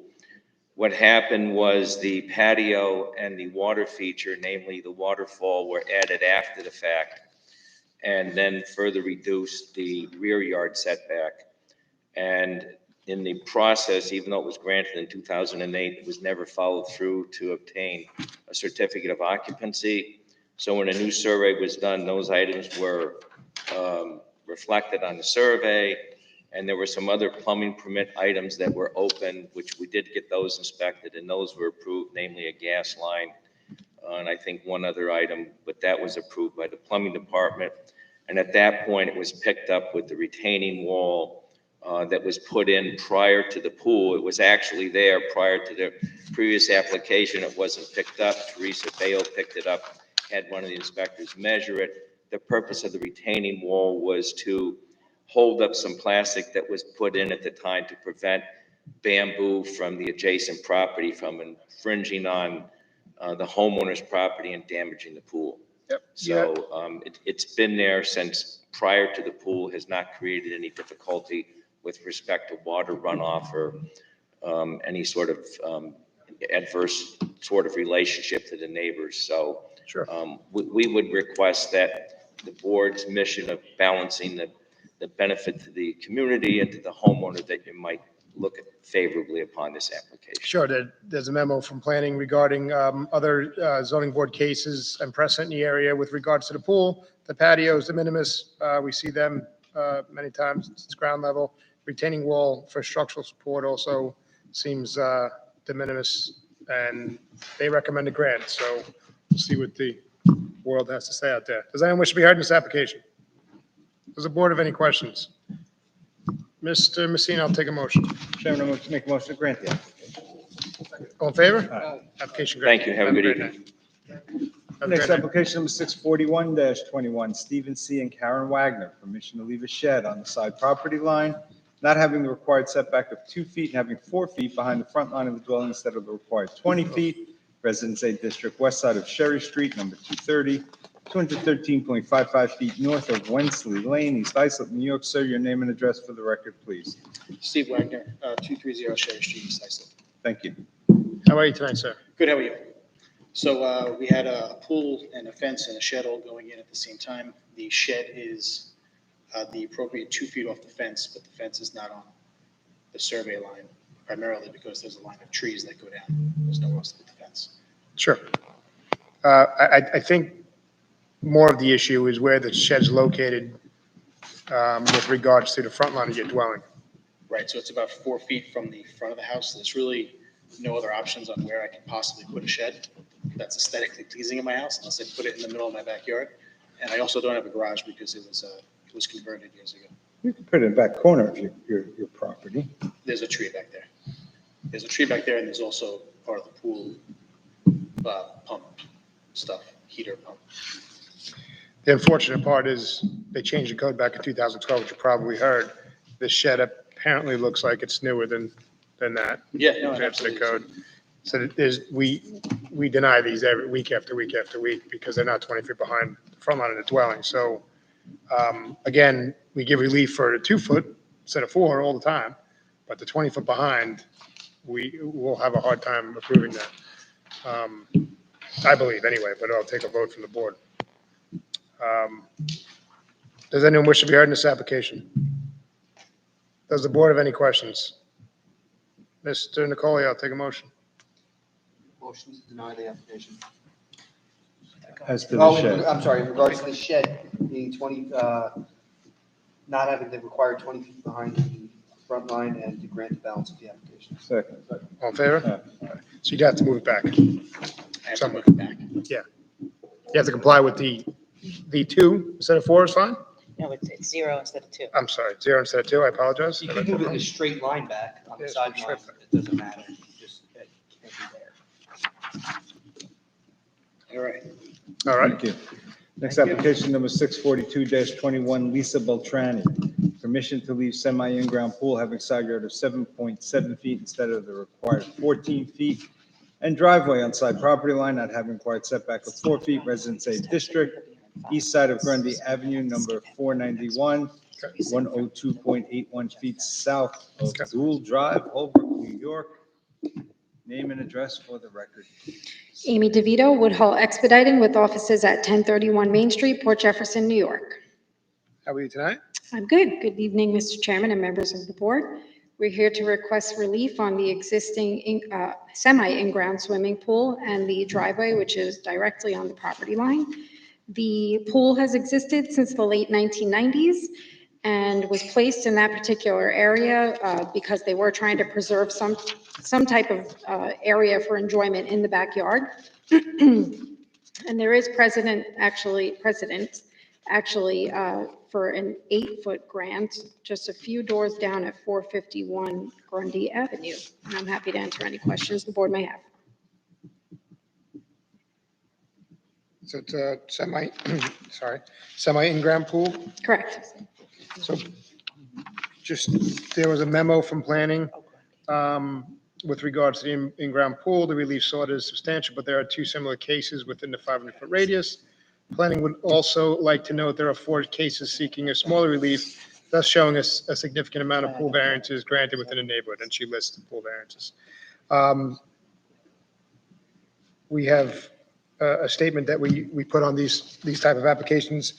Speaker 15: What happened was the patio and the water feature, namely the waterfall, were added after the fact, and then further reduced the rear yard setback. And in the process, even though it was granted in 2008, it was never followed through to obtain a certificate of occupancy. So when a new survey was done, those items were reflected on the survey, and there were some other plumbing permit items that were open, which we did get those inspected, and those were approved, namely a gas line, and I think one other item, but that was approved by the plumbing department. And at that point, it was picked up with the retaining wall that was put in prior to the pool. It was actually there prior to the previous application. It wasn't picked up. Teresa Bayo picked it up, had one of the inspectors measure it. The purpose of the retaining wall was to hold up some plastic that was put in at the time to prevent bamboo from the adjacent property from infringing on the homeowner's property and damaging the pool.
Speaker 3: Yep.
Speaker 15: So it's been there since prior to the pool, has not created any difficulty with respect to water runoff or any sort of adverse sort of relationship to the neighbors. So
Speaker 3: Sure.
Speaker 15: We would request that the board's mission of balancing the benefit to the community and to the homeowner, that you might look favorably upon this application.
Speaker 3: Sure, there's a memo from planning regarding other zoning board cases and precedent in the area with regards to the pool, the patios, de minimis. We see them many times, it's ground level. Retaining wall for structural support also seems de minimis, and they recommend a grant, so we'll see what the world has to say out there. Does anyone wish to be heard in this application? Does the board have any questions? Mr. Messina, I'll take a motion.
Speaker 1: Chairman, I'm going to make a motion to grant the application.
Speaker 3: All in favor?
Speaker 1: Aye.
Speaker 3: Application granted.
Speaker 15: Thank you. Have a good
Speaker 3: great
Speaker 15: evening.
Speaker 3: night. Have a
Speaker 1: Next
Speaker 3: great night.
Speaker 1: application number 641-21, Stephen C. and Karen Wagner, permission to leave a shed on the side property line, not having the required setback of 2 feet and having 4 feet behind the front line of the dwelling instead of the required 20 feet. Residence A District, west side of Sherry Street, number 230, 213.55 feet north of Wensley Lane, East Islip, New York. Sir, your name and address for the record, please.
Speaker 5: Steve Wagner, 230 Sherry Street, East Islip.
Speaker 1: Thank you.
Speaker 3: How are you tonight, sir?
Speaker 5: Good, how are you? So we had a pool and a fence and a shed all going in at the same time. The shed is the appropriate 2 feet off the fence, but the fence is not on the survey line, primarily because there's a line of trees that go down. There's nowhere else to put the fence.
Speaker 3: Sure. I think more of the issue is where the shed's located with regards to the front line of your dwelling.
Speaker 5: Right, so it's about 4 feet from the front of the house. There's really no other options on where I can possibly put a shed that's aesthetically pleasing in my house, unless I put it in the middle of my backyard. And I also don't have a garage because it was converted years ago.
Speaker 1: You can put it in the back corner of your property.
Speaker 5: There's a tree back there. There's a tree back there, and there's also part of the pool pump stuff, heater pump.
Speaker 3: The unfortunate part is they changed the code back in 2012, which you probably heard. The shed apparently looks like it's newer than that.
Speaker 5: Yeah, no,
Speaker 3: In terms of the
Speaker 5: absolutely.
Speaker 3: code. So we deny these every week after week after week because they're not 20 feet behind the front line of the dwelling. So again, we give relief for the 2 foot instead of 4 all the time, but the 20 foot behind, we will have a hard time approving that. I believe anyway, but I'll take a vote from the board. Does anyone wish to be heard in this application? Does the board have any questions? Mr. Nicoli, I'll take a motion.
Speaker 11: Motion to deny the application.
Speaker 1: As to
Speaker 11: Oh,
Speaker 1: the shed.
Speaker 11: I'm sorry, in regards to the shed being 20, not having the required 20 feet behind the front line and to grant the balance of the application.
Speaker 1: Second.
Speaker 3: All in favor? So you'd have to move it back.
Speaker 5: I have to move it back.
Speaker 3: Yeah. You have to comply with the 2 instead of 4 is fine?
Speaker 8: No, it's 0 instead of 2.
Speaker 3: I'm sorry, 0 instead of 2, I apologize.
Speaker 11: You can move it in a straight line back on the
Speaker 3: Yeah,
Speaker 11: sideline,
Speaker 3: straight
Speaker 11: it doesn't matter, you just can't be there.
Speaker 5: All right.
Speaker 3: All right.
Speaker 1: Thank you. Next application number 642-21, Lisa Beltrani. Permission to leave semi-in-ground pool having side yard of 7.7 feet instead of the required 14 feet. And driveway on side property line not having required setback of 4 feet, Residence A District, east side of Grundy Avenue, number 491, 102.81 feet south of Gould Drive, Holbrook, New York. Name and address for the record.
Speaker 16: Amy DeVito, Woodhull Expediting, with offices at 1031 Main Street, Port Jefferson, New York.
Speaker 3: How are you tonight?
Speaker 16: I'm good. Good evening, Mr. Chairman and members of the board. We're here to request relief on the existing semi-in-ground swimming pool and the driveway, which is directly on the property line. The pool has existed since the late 1990s and was placed in that particular area because they were trying to preserve some type of area for enjoyment in the backyard. And there is precedent actually for an 8-foot grant just a few doors down at 451 Grundy Avenue. And I'm happy to answer any questions the board may have.
Speaker 3: So it's a semi-in-ground pool?
Speaker 16: Correct.
Speaker 3: So there was a memo from planning with regards to the in-ground pool. The relief sought is substantial, but there are 2 similar cases within the 500-foot radius. Planning would also like to note there are 4 cases seeking a smaller relief, thus showing a significant amount of pool variances granted within the neighborhood, and she lists the pool variances. We have a statement that we put on these type of applications,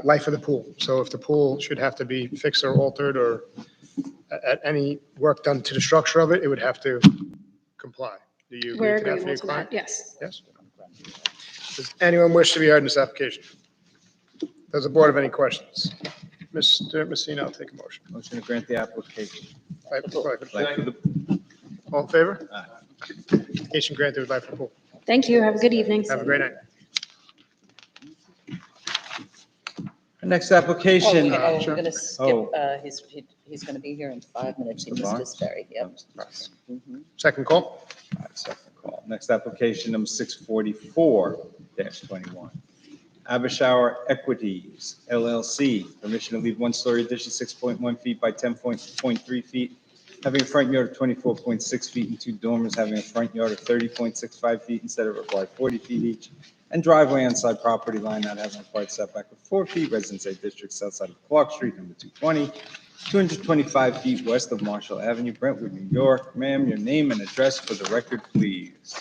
Speaker 3: life of the pool. So if the pool should have to be fixed or altered or any work done to the structure of it, it would have to comply. Do you agree
Speaker 16: We're
Speaker 3: to that for your
Speaker 16: agreeable to
Speaker 3: client?
Speaker 16: that, yes.
Speaker 3: Yes. Does anyone wish to be heard in this application? Does the board have any questions? Mr. Messina, I'll take a motion.
Speaker 1: Motion to grant the application.
Speaker 3: Life of the
Speaker 1: Life of the-
Speaker 3: pool. All in favor? Application granted with life of the pool.
Speaker 16: Thank you. Have a good evening.
Speaker 3: Have a great night.
Speaker 1: The next application.
Speaker 8: We're
Speaker 3: sure.
Speaker 8: going to skip,
Speaker 1: Oh.
Speaker 8: he's going to be here in 5 minutes. He
Speaker 1: The
Speaker 8: missed
Speaker 1: bar?
Speaker 8: his ferry, yep.
Speaker 3: Second call?
Speaker 1: All right, second call. Next application, number 644-21. Abishower Equities LLC, permission to leave 1-story addition 6.1 feet by 10.3 feet, having a front yard of 24.6 feet and 2 dormers having a front yard of 30.65 feet instead of required 40 feet each, and driveway on side property line not having required setback of 4 feet, Residence A District, south side of Clark Street, number 220, 225 feet west of Marshall Avenue, Brentwood, New York. Ma'am, your name and address for the record, please.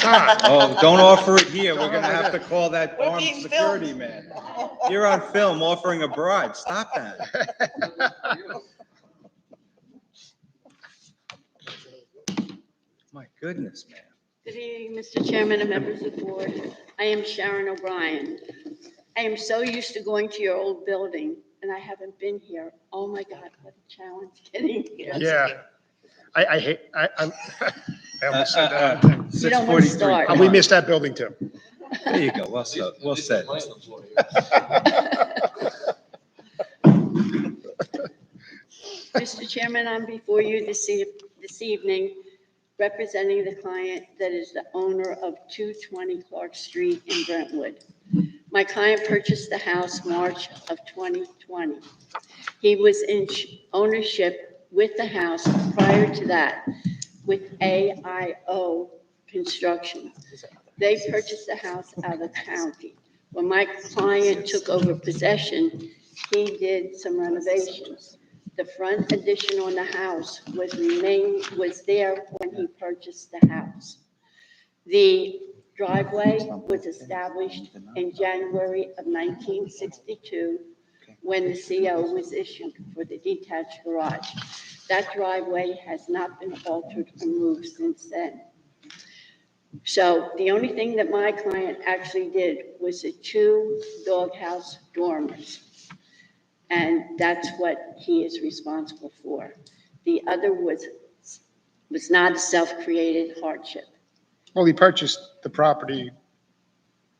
Speaker 1: Oh, don't offer it here. We're gonna have to call that
Speaker 8: We're
Speaker 1: armed
Speaker 8: being
Speaker 1: security
Speaker 8: filmed.
Speaker 1: man. You're on film offering a bribe. Stop that. My goodness, man.
Speaker 17: Good evening, Mr. Chairman and members of the board. I am Sharon O'Brien. I am so used to going to your old building, and I haven't been here. Oh, my God, what a challenge getting here.
Speaker 3: Yeah. I hate, I almost said that.
Speaker 17: You don't want to start.
Speaker 3: We missed that building too.
Speaker 1: There you go. Well said. Well said.
Speaker 17: Mr. Chairman, I'm before you this evening representing the client that is the owner of 220 Clark Street in Brentwood. My client purchased the house March of 2020. He was in ownership with the house prior to that with AIO Construction. They purchased the house out of the county. When my client took over possession, he did some renovations. The front addition on the house was there when he purchased the house. The driveway was established in January of 1962 when the CO was issued for the detached garage. That driveway has not been altered or moved since then. So the only thing that my client actually did was the 2 doghouse dormers. And that's what he is responsible for. The other was not a self-created hardship.
Speaker 3: Well, he purchased the property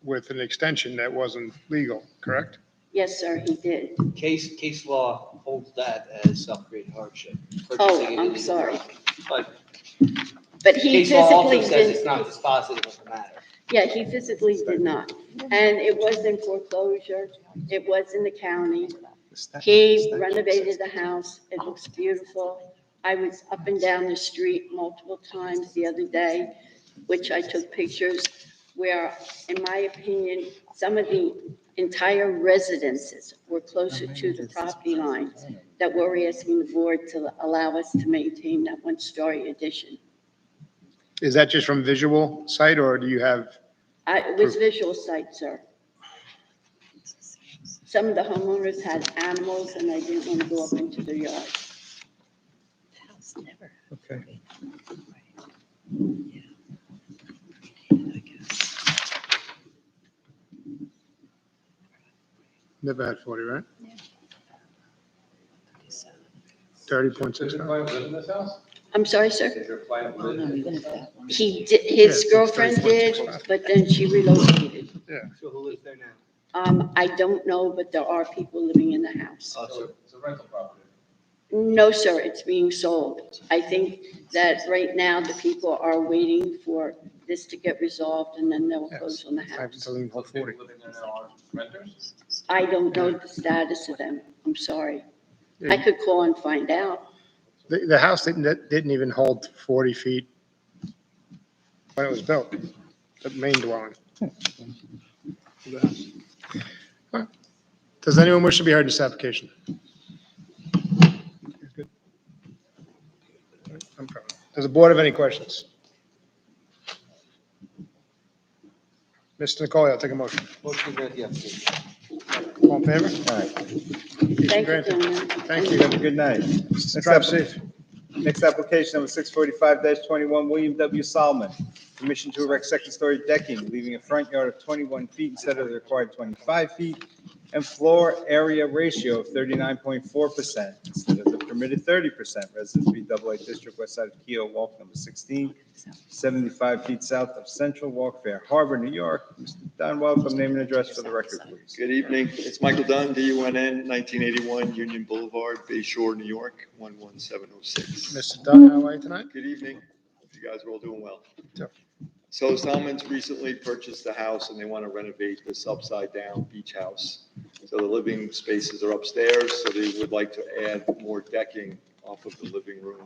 Speaker 3: with an extension that wasn't legal, correct?
Speaker 17: Yes, sir, he did.
Speaker 11: Case law holds that as self-created hardship.
Speaker 17: Oh,
Speaker 11: Purchasing it
Speaker 17: I'm
Speaker 11: illegal.
Speaker 17: sorry.
Speaker 11: But
Speaker 17: he
Speaker 11: case law also
Speaker 17: physically
Speaker 11: says
Speaker 17: did-
Speaker 11: it's not dispositive of the matter.
Speaker 17: Yeah, he physically did not. And it was in foreclosure. It was in the county. He renovated the house. It looks beautiful. I was up and down the street multiple times the other day which I took pictures, where, in my opinion, some of the entire residences were closer to the property lines, that we're asking the board to allow us to maintain that one-story addition.
Speaker 3: Is that just from visual sight, or do you have,
Speaker 17: It was visual sight, sir. Some of the homeowners had animals, and I didn't want to go up into their yard.
Speaker 8: House never.
Speaker 1: Okay.
Speaker 3: never had 40, right? 30.6.
Speaker 17: I'm sorry, sir?
Speaker 8: Oh, no, even if that one.
Speaker 17: He did, his
Speaker 3: Yeah,
Speaker 17: girlfriend did,
Speaker 3: 30.65.
Speaker 17: but then she relocated.
Speaker 3: Yeah.
Speaker 11: So who lives there now?
Speaker 17: I don't know, but there are people living in the house.
Speaker 11: So it's a rental property.
Speaker 17: No, sir, it's being sold. I think that right now the people are waiting for this to get resolved, and then they'll close on the
Speaker 3: I haven't
Speaker 17: house.
Speaker 3: told him whole 40.
Speaker 11: Living there now are renters?
Speaker 17: I don't know the status of them. I'm sorry. I could call and find out.
Speaker 3: The house didn't even hold 40 feet when it was built, the main dwelling. Does anyone wish to be heard in this application? Does the board have any questions? Mr. Nicole, I'll take a motion.
Speaker 11: Motion to grant the application.
Speaker 3: All in favor?
Speaker 1: All right.
Speaker 17: Thank you, gentlemen.
Speaker 3: Thank you.
Speaker 1: Have a good night.
Speaker 3: Drive safe.
Speaker 1: Next application, number 645-21, William W. Solomon. Permission to erect second-story decking, leaving a front yard of 21 feet instead of the required 25 feet, and floor area ratio of 39.4% instead of the permitted 30%. Residence B, AA District, west side of Keough Walk, number 16, 75 feet south of Central Walk, Fair Harbor, New York. Mr. Dunn, welcome. Name and address for the record, please.
Speaker 18: Good evening. It's Michael Dunn, DUNN, 1981 Union Boulevard, Bay Shore, New York, 11706.
Speaker 3: Mr. Dunn, how are you tonight?
Speaker 18: Good evening. Hope you guys are all doing well.
Speaker 3: Sure.
Speaker 18: So Salmon's recently purchased a house and they want to renovate this upside-down beach house. So the living spaces are upstairs, so they would like to add more decking off of the living room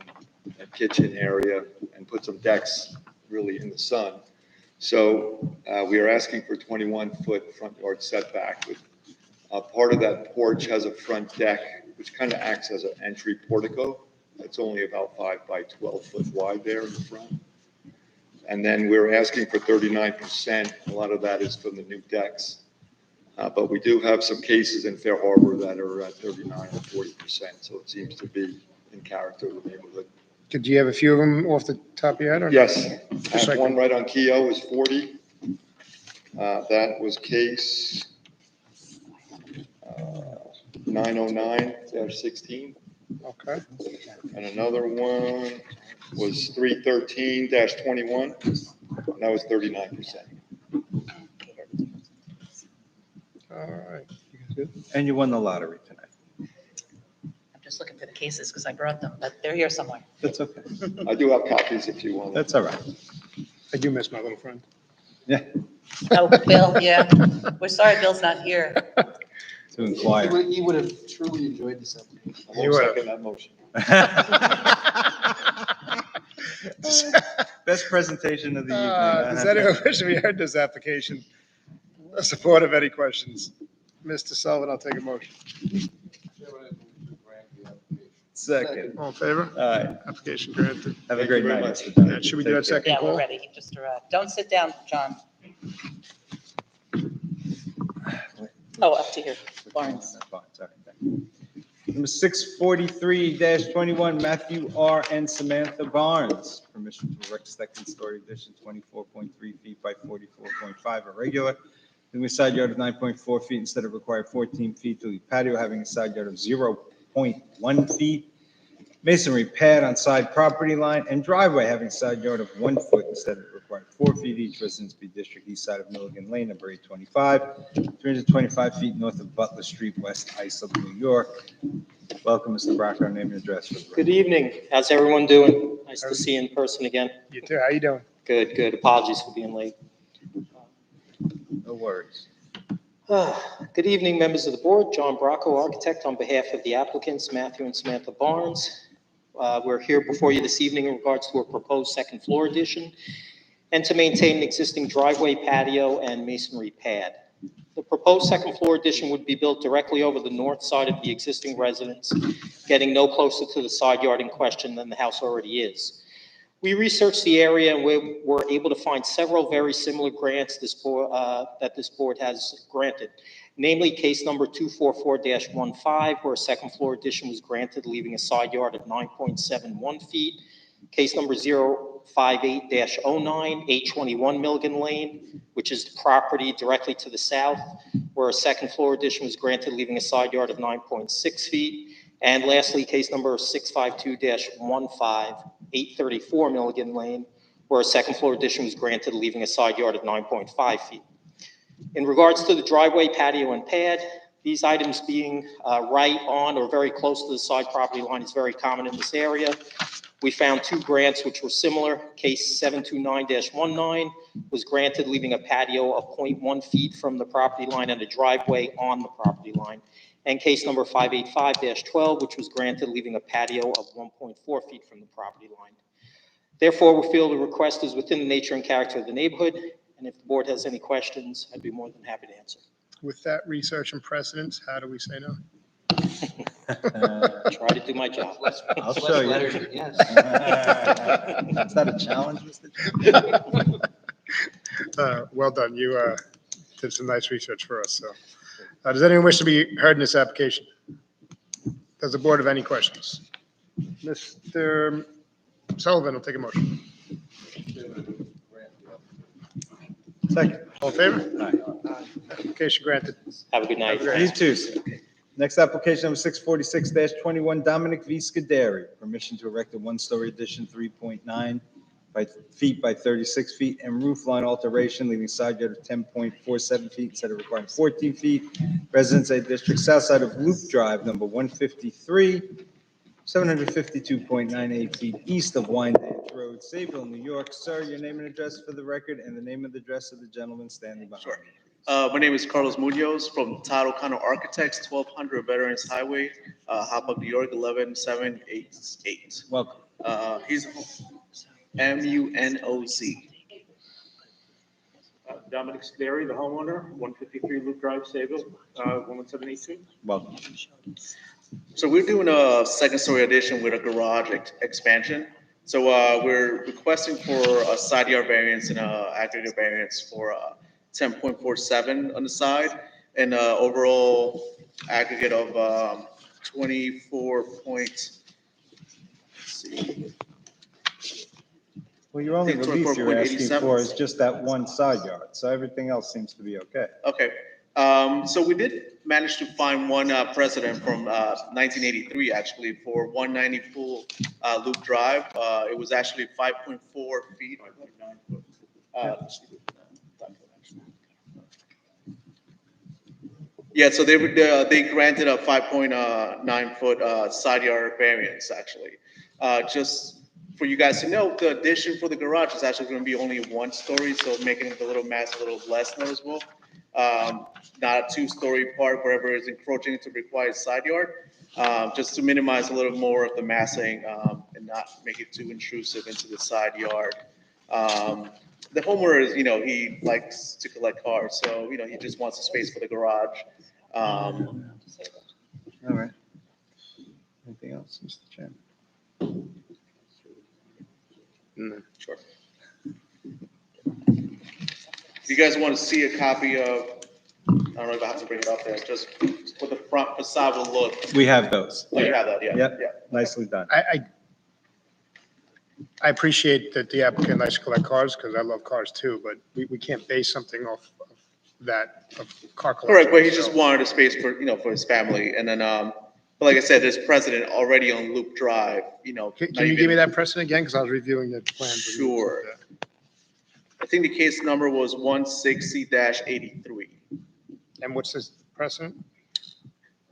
Speaker 18: and kitchen area and put some decks really in the sun. So we are asking for 21-foot front yard setback. Part of that porch has a front deck, which kind of acts as an entry portico. It's only about 5 by 12 foot wide there in the front. And then we're asking for 39%. A lot of that is from the new decks. But we do have some cases in Fair Harbor that are at 39 or 40%. So it seems to be in character of the neighborhood.
Speaker 3: Could you have a few of them off the top of your head? Or
Speaker 18: Yes,
Speaker 3: Just
Speaker 18: I
Speaker 3: so I
Speaker 18: have one
Speaker 3: can-
Speaker 18: right on Keough is 40. That was case 909-16.
Speaker 3: Okay.
Speaker 18: And another one was 313-21, and that was 39%.
Speaker 3: All right.
Speaker 1: And you won the lottery tonight.
Speaker 8: I'm just looking for the cases because I brought them, but they're here somewhere.
Speaker 1: That's okay.
Speaker 18: I do have copies if you want.
Speaker 1: That's all right.
Speaker 3: I do miss my little friend.
Speaker 1: Yeah.
Speaker 8: Oh, Bill, yeah. We're sorry Bill's not here.
Speaker 1: To inquire.
Speaker 11: You would have truly enjoyed this application.
Speaker 18: I won't second that motion.
Speaker 1: Best presentation of the evening.
Speaker 3: Does anyone wish to be heard in this application? Support of any questions? Mr. Sullivan, I'll take a motion.
Speaker 1: Second.
Speaker 3: All in favor?
Speaker 1: All right.
Speaker 3: Application granted.
Speaker 1: Have a great night, Mr.
Speaker 3: Yeah,
Speaker 1: Dunn.
Speaker 3: should we do
Speaker 1: Take
Speaker 3: that
Speaker 1: care.
Speaker 3: second
Speaker 8: Yeah, we're
Speaker 3: call?
Speaker 8: ready. He just arrived. Don't sit down, John. Oh, up to here. Barnes.
Speaker 1: Number 643-21, Matthew R. and Samantha Barnes. Permission to erect second-story addition, 24.3 feet by 44.5 irregular. Living a side yard of 9.4 feet instead of required 14 feet. To the patio having a side yard of 0.1 feet. Masonry pad on side property line and driveway having a side yard of 1 foot instead of required 4 feet each. Residence B District, east side of Milligan Lane, number 825, 325 feet north of Butler Street, West Islip, New York. Welcome, Mr. Bracco. Name and address for the record.
Speaker 19: Good evening. How's everyone doing? Nice to see you in person again.
Speaker 3: You too. How you doing?
Speaker 19: Good, good. Apologies for being late.
Speaker 1: No worries.
Speaker 19: Good evening, members of the board. John Bracco, architect, on behalf of the applicants, Matthew and Samantha Barnes. We're here before you this evening in regards to a proposed second floor addition. and to maintain an existing driveway, patio, and masonry pad. The proposed second floor addition would be built directly over the north side of the existing residence, getting no closer to the side yard in question than the house already is. We researched the area and we were able to find several very similar grants that this board has granted, namely case number 244-15, where a second floor addition was granted, leaving a side yard of 9.71 feet. Case number 058-09, 821 Milligan Lane, which is the property directly to the south, where a second floor addition was granted, leaving a side yard of 9.6 feet. And lastly, case number 652-15, 834 Milligan Lane, where a second floor addition was granted, leaving a side yard of 9.5 feet. In regards to the driveway, patio, and pad, these items being right on or very close to the side property line is very common in this area. We found two grants which were similar. Case 729-19 was granted, leaving a patio of 0.1 feet from the property line and a driveway on the property line. And case number 585-12, which was granted, leaving a patio of 1.4 feet from the property line. Therefore, we feel the request is within the nature and character of the neighborhood, and if the board has any questions, I'd be more than happy to answer.
Speaker 3: With that research and precedence, how do we say no?
Speaker 19: Try to do my job.
Speaker 1: I'll show you. Is that a challenge, Mr. Chairman?
Speaker 3: Well done. You did some nice research for us. So, does anyone wish to be heard in this application? Does the board have any questions? Mr. Sullivan will take a motion.
Speaker 1: Second.
Speaker 3: All in favor? Application granted.
Speaker 19: Have a good night.
Speaker 1: You too, sir. Next application number 646-21, Dominic V. Scuderi, permission to erect a one-story addition, 3.9 feet by 36 feet, and roof line alteration, leaving side yard of 10.47 feet instead of requiring 14 feet. Residence A District, south side of Loop Drive, number 153, 752.98 feet east of Wyandanch Road, Sayville, New York. Sir, your name and address for the record, and the name and address of the gentleman standing behind you.
Speaker 20: My name is Carlos Munoz from Todd O'Connor Architects, 1200 Veterans Highway, Hopper, New York, 11788.
Speaker 1: Welcome.
Speaker 20: He's M-U-N-O-Z.
Speaker 6: Dominic Scuderi, the homeowner, 153 Loop Drive, Sayville, 11782.
Speaker 1: Welcome.
Speaker 20: So we're doing a second story addition with a garage expansion. So we're requesting for a side yard variance and a aggregate variance for 10.47 on the side, and overall aggregate of 24 point, let's see.
Speaker 1: Well, your only
Speaker 20: I think
Speaker 1: relief you're asking
Speaker 20: 24.87.
Speaker 1: for is just that one side yard, so everything else seems to be okay.
Speaker 20: Okay, so we did manage to find one precedent from 1983, actually, for 190 Pool Loop Drive. It was actually 5.4 feet. Yeah, so they granted a 5.9 foot side yard variance, actually. Just for you guys to know, the addition for the garage is actually going to be only one story, so making the little mass a little less noticeable. Not a two-story part wherever it's encroaching into required side yard, just to minimize a little more of the massing and not make it too intrusive into the side yard. The homeowner is, he likes to collect cars, so, he just wants a space for the garage.
Speaker 1: All right. Anything else, Mr. Chairman?
Speaker 20: Sure. If you guys want to see a copy of, I don't know if I have to bring it up there, just what the front facade will look.
Speaker 1: We have those.
Speaker 20: Oh, you have that, yeah.
Speaker 1: Yep,
Speaker 20: Yeah.
Speaker 1: nicely done.
Speaker 3: I appreciate that the applicant likes to collect cars, because I love cars too, but we can't base something off of that, of car collection.
Speaker 20: Correct, but he
Speaker 3: so-
Speaker 20: just wanted a space for, for his family. And then, but like I said, there's precedent already on Loop Drive,
Speaker 3: Can you give me that precedent again? Because I was reviewing the plans.
Speaker 20: Sure. I think the case number was 160-83.
Speaker 3: And what's this precedent?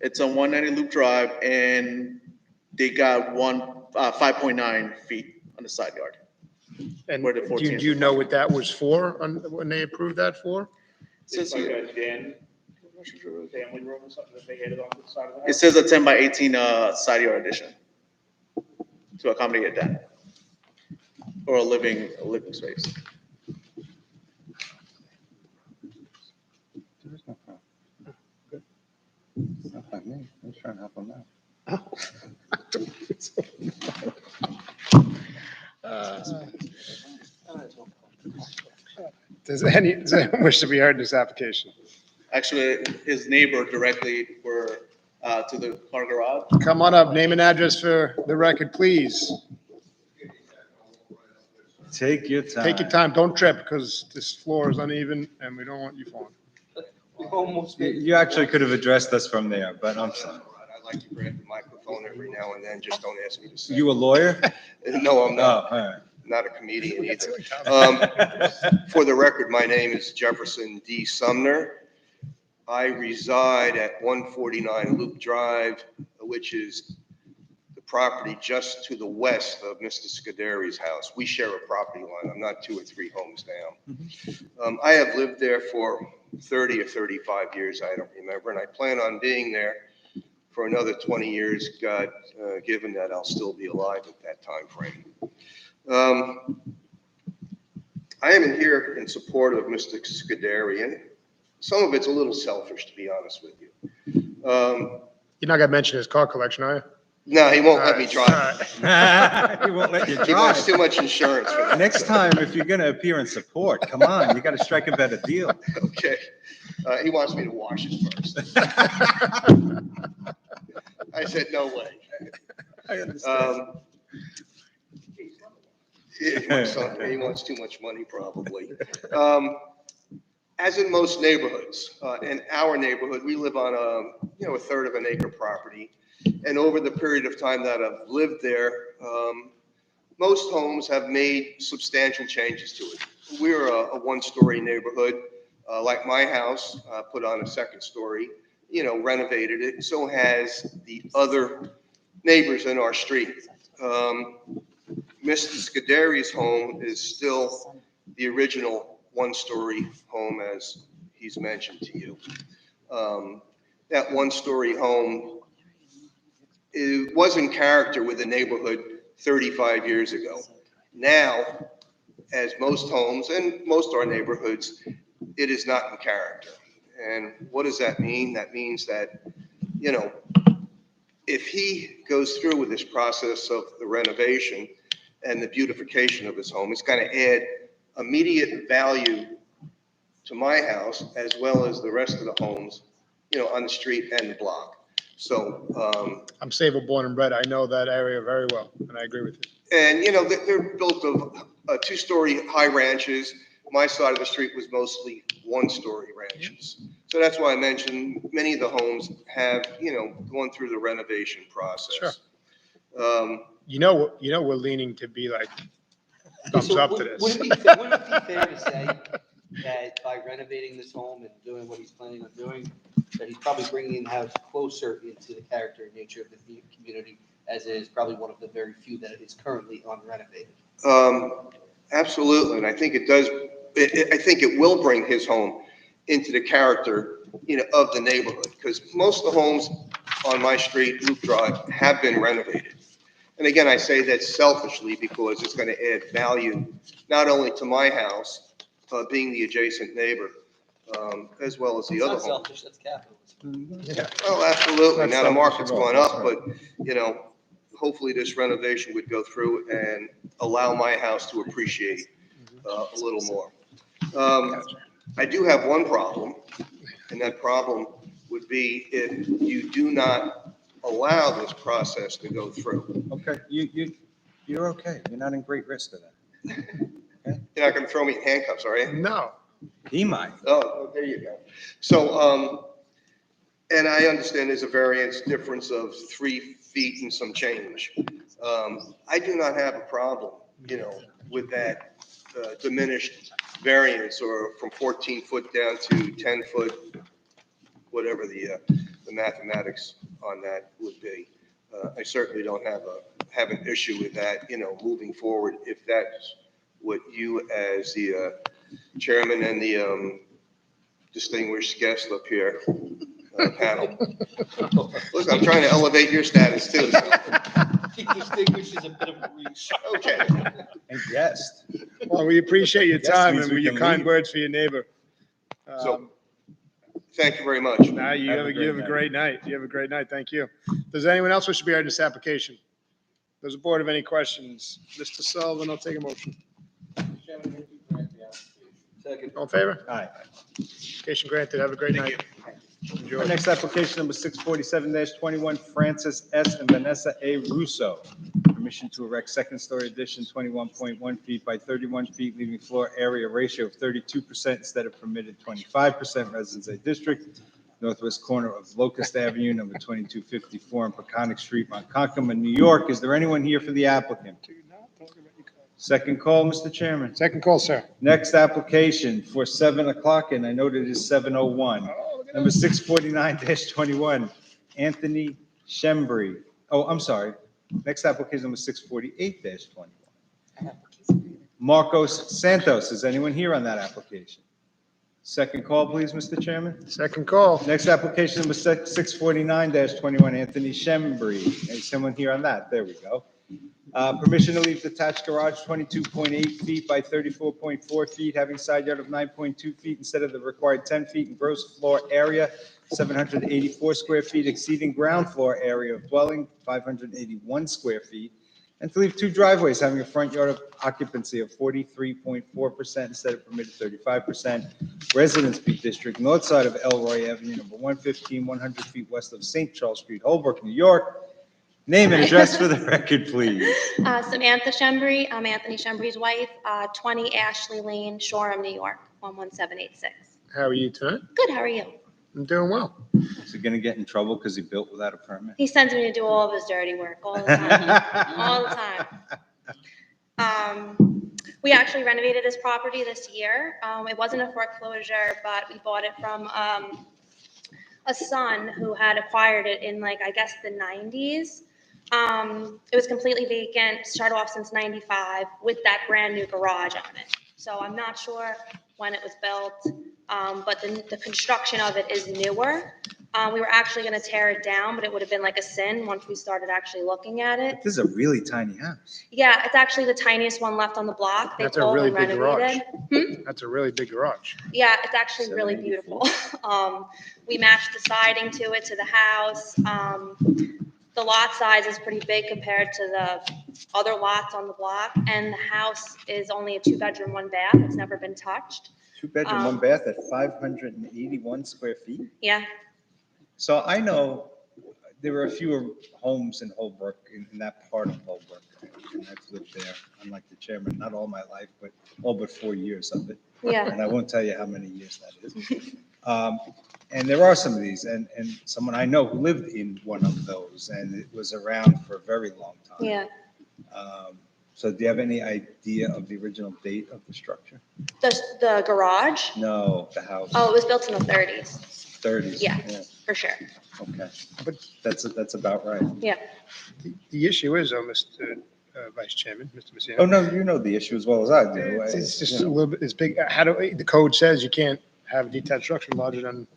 Speaker 20: It's on 190 Loop Drive, and they got 5.9 feet on the side yard.
Speaker 3: And
Speaker 20: Where the
Speaker 3: do
Speaker 20: 14
Speaker 3: you know what that was for, when they approved that for?
Speaker 6: It's like a den, family room or something that they added onto the side of the house.
Speaker 20: It says a 10 by 18 side yard addition to accommodate that, or a living space.
Speaker 1: trying to help him out.
Speaker 3: Does anyone wish to be heard in this application?
Speaker 20: Actually, his neighbor directly were to the car garage.
Speaker 3: Come on up, name and address for the record, please.
Speaker 1: Take your time.
Speaker 3: Take your time, don't trip, because this floor is uneven and we don't want you falling.
Speaker 1: You actually could have addressed us from there, but I'm sorry.
Speaker 21: I like to grab the microphone every now and then, just don't ask me to say.
Speaker 1: You a lawyer?
Speaker 21: No, I'm
Speaker 1: Oh,
Speaker 21: not.
Speaker 1: all right.
Speaker 21: Not a comedian either. For the record, my name is Jefferson D. Sumner. I reside at 149 Loop Drive, which is the property just to the west of Mr. Scuderi's house. We share a property line. I'm not 2 or 3 homes down. I have lived there for 30 or 35 years, I don't remember, and I plan on being there for another 20 years, God given that I'll still be alive at that time frame. I am in here in support of Mr. Scuderi, and some of it's a little selfish, to be honest with you.
Speaker 3: You're not gonna mention his car collection, are you?
Speaker 21: No, he won't let me drive.
Speaker 1: He won't let you
Speaker 21: He wants
Speaker 1: drive.
Speaker 21: too much insurance for that.
Speaker 1: Next time, if you're gonna appear in support, come on, you gotta strike a better deal.
Speaker 21: Okay. He wants me to wash it first. I said, no way.
Speaker 1: I understand.
Speaker 21: He wants too much money, probably. As in most neighborhoods, in our neighborhood, we live on a third of an acre property. And over the period of time that I've lived there, most homes have made substantial changes to it. We're a one-story neighborhood, like my house, put on a second story, renovated it. So has the other neighbors in our street. Mr. Scuderi's home is still the original one-story home, as he's mentioned to you. That one-story home was in character with the neighborhood 35 years ago. Now, as most homes and most of our neighborhoods, it is not in character. And what does that mean? That means that, if he goes through with this process of the renovation and the beautification of his home, it's going to add immediate value to my house as well as the rest of the homes, on the street and the block. So,
Speaker 3: I'm Sable born and bred. I know that area very well, and I agree with you.
Speaker 21: and they're built of 2-story high ranches. My side of the street was mostly 1-story ranches. So that's why I mentioned many of the homes have, gone through the renovation process.
Speaker 3: Sure. We're leaning to be like thumbs
Speaker 11: So
Speaker 3: up
Speaker 11: would-
Speaker 3: to this.
Speaker 11: Wouldn't it be fair to say that by renovating this home and doing what he's planning on doing, that he's probably bringing the house closer into the character and nature of the community, as it is probably one of the very few that is currently unrenovated?
Speaker 21: Absolutely, and I think it does, I think it will bring his home into the character, of the neighborhood, because most of the homes on my street, Loop Drive, have been renovated. And again, I say that selfishly because it's going to add value, not only to my house, being the adjacent neighbor, as well as the other
Speaker 11: It's not
Speaker 21: homes.
Speaker 11: selfish, that's capitalism.
Speaker 1: Yeah.
Speaker 21: Oh, absolutely.
Speaker 1: That's
Speaker 21: Now the
Speaker 1: selfish
Speaker 21: market's
Speaker 1: at all,
Speaker 21: gone
Speaker 1: that's
Speaker 21: up,
Speaker 1: right.
Speaker 21: but, hopefully this renovation would go through and allow my house to appreciate a little more. I do have one problem, and that problem would be if you do not allow this process to go through.
Speaker 1: Okay, you're okay. You're not in great risk of that.
Speaker 21: You're not gonna throw me in handcuffs, are you?
Speaker 3: No.
Speaker 1: He might.
Speaker 21: Oh, there you go. So, and I understand there's a variance difference of 3 feet and some change. I do not have a problem, with that diminished variance or from 14 foot down to 10 foot, whatever the mathematics on that would be. I certainly don't have an issue with that, moving forward, if that's what you as the chairman and the distinguished guest up here, panel. Look, I'm trying to elevate your status too.
Speaker 11: Distinguished is a bit of a reach.
Speaker 21: Okay.
Speaker 1: And guest.
Speaker 3: Well, we appreciate your
Speaker 1: Yes,
Speaker 3: time
Speaker 1: means
Speaker 3: and
Speaker 1: we
Speaker 3: your
Speaker 1: can
Speaker 3: kind
Speaker 1: leave.
Speaker 3: words for your neighbor.
Speaker 21: So Thank you very much.
Speaker 3: Now, you have a great night. You have a great night. Thank you. Does anyone else wish to be heard in this application? Does the board have any questions? Mr. Sullivan, I'll take a motion.
Speaker 11: Second.
Speaker 3: All in favor?
Speaker 1: Aye.
Speaker 3: Application granted. Have a great night. Enjoy.
Speaker 1: Our next application, number 647-21, Francis S. and Vanessa A. Russo. Permission to erect second-story addition, 21.1 feet by 31 feet, leaving floor area ratio of 32% instead of permitted 25%, Residence A District, northwest corner of Locust Avenue, number 2254, and Peconic Street, Montcalm, New York. Is there anyone here for the applicant? Second call, Mr. Chairman.
Speaker 3: Second call, sir.
Speaker 1: Next application for 7 o'clock, and I noted it is 7:01. Number 649-21, Anthony Shembri. Oh, I'm sorry. Next application, number 648-21. Marcos Santos. Is anyone here on that application? Second call, please, Mr. Chairman.
Speaker 3: Second call.
Speaker 1: Next application, number 649-21, Anthony Shembri. Is someone here on that? There we go. Permission to leave detached garage 22.8 feet by 34.4 feet, having side yard of 9.2 feet instead of the required 10 feet, and gross floor area 784 square feet, exceeding ground floor area of dwelling 581 square feet, and to leave two driveways having a front yard of occupancy of 43.4% instead of permitted 35%. Residence B District, north side of Elroy Avenue, number 115, 100 feet west of St. Charles Street, Holbrook, New York. Name and address for the record, please.
Speaker 2: Samantha Shembri, I'm Anthony Shembri's wife, 20 Ashley Lane, Shoreham, New York, 11786.
Speaker 3: How are you tonight?
Speaker 2: Good, how are you?
Speaker 3: I'm doing well.
Speaker 1: Is he gonna get in trouble because he built without a permit?
Speaker 2: He sends me to do all of his dirty work, all the time, all the time. We actually renovated this property this year. It wasn't a foreclosure, but we bought it from a son who had acquired it in I guess the 90s. It was completely vacant, started off since 95 with that brand new garage on it. So I'm not sure when it was built, but the construction of it is newer. We were actually going to tear it down, but it would have been like a sin once we started actually looking at it.
Speaker 1: This is a really tiny house.
Speaker 2: Yeah, it's actually the tiniest one left on the block.
Speaker 3: That's a really big garage.
Speaker 2: renovated.
Speaker 3: That's a really big garage.
Speaker 2: Yeah, it's actually really beautiful. We matched the siding to it, to the house. The lot size is pretty big compared to the other lots on the block, and the house is only a 2-bedroom, 1 bath. It's never been touched.
Speaker 1: 2-bedroom, 1 bath at 581 square feet.
Speaker 2: Yeah.
Speaker 1: So I know there were a few homes in Holbrook, in that part of Holbrook, and I've lived there, unlike the chairman, not all my life, but all but 4 years of it.
Speaker 2: Yeah.
Speaker 1: And I won't tell you how many years that is. And there are some of these, and someone I know who lived in one of those, and it was around for a very long time.
Speaker 2: Yeah.
Speaker 1: So do you have any idea of the original date of the structure?
Speaker 2: The garage?
Speaker 1: No, the house.
Speaker 2: Oh, it was built in the 30s.
Speaker 1: 30s.
Speaker 2: Yeah, for sure.
Speaker 1: Okay, but that's about right.
Speaker 2: Yeah.
Speaker 3: The issue is, though, Mr. Vice Chairman, Mr. Messina.
Speaker 1: Oh, no, you know the issue as well as I do.
Speaker 3: It's just a little bit, it's big. The code says you can't have a detached structure larger than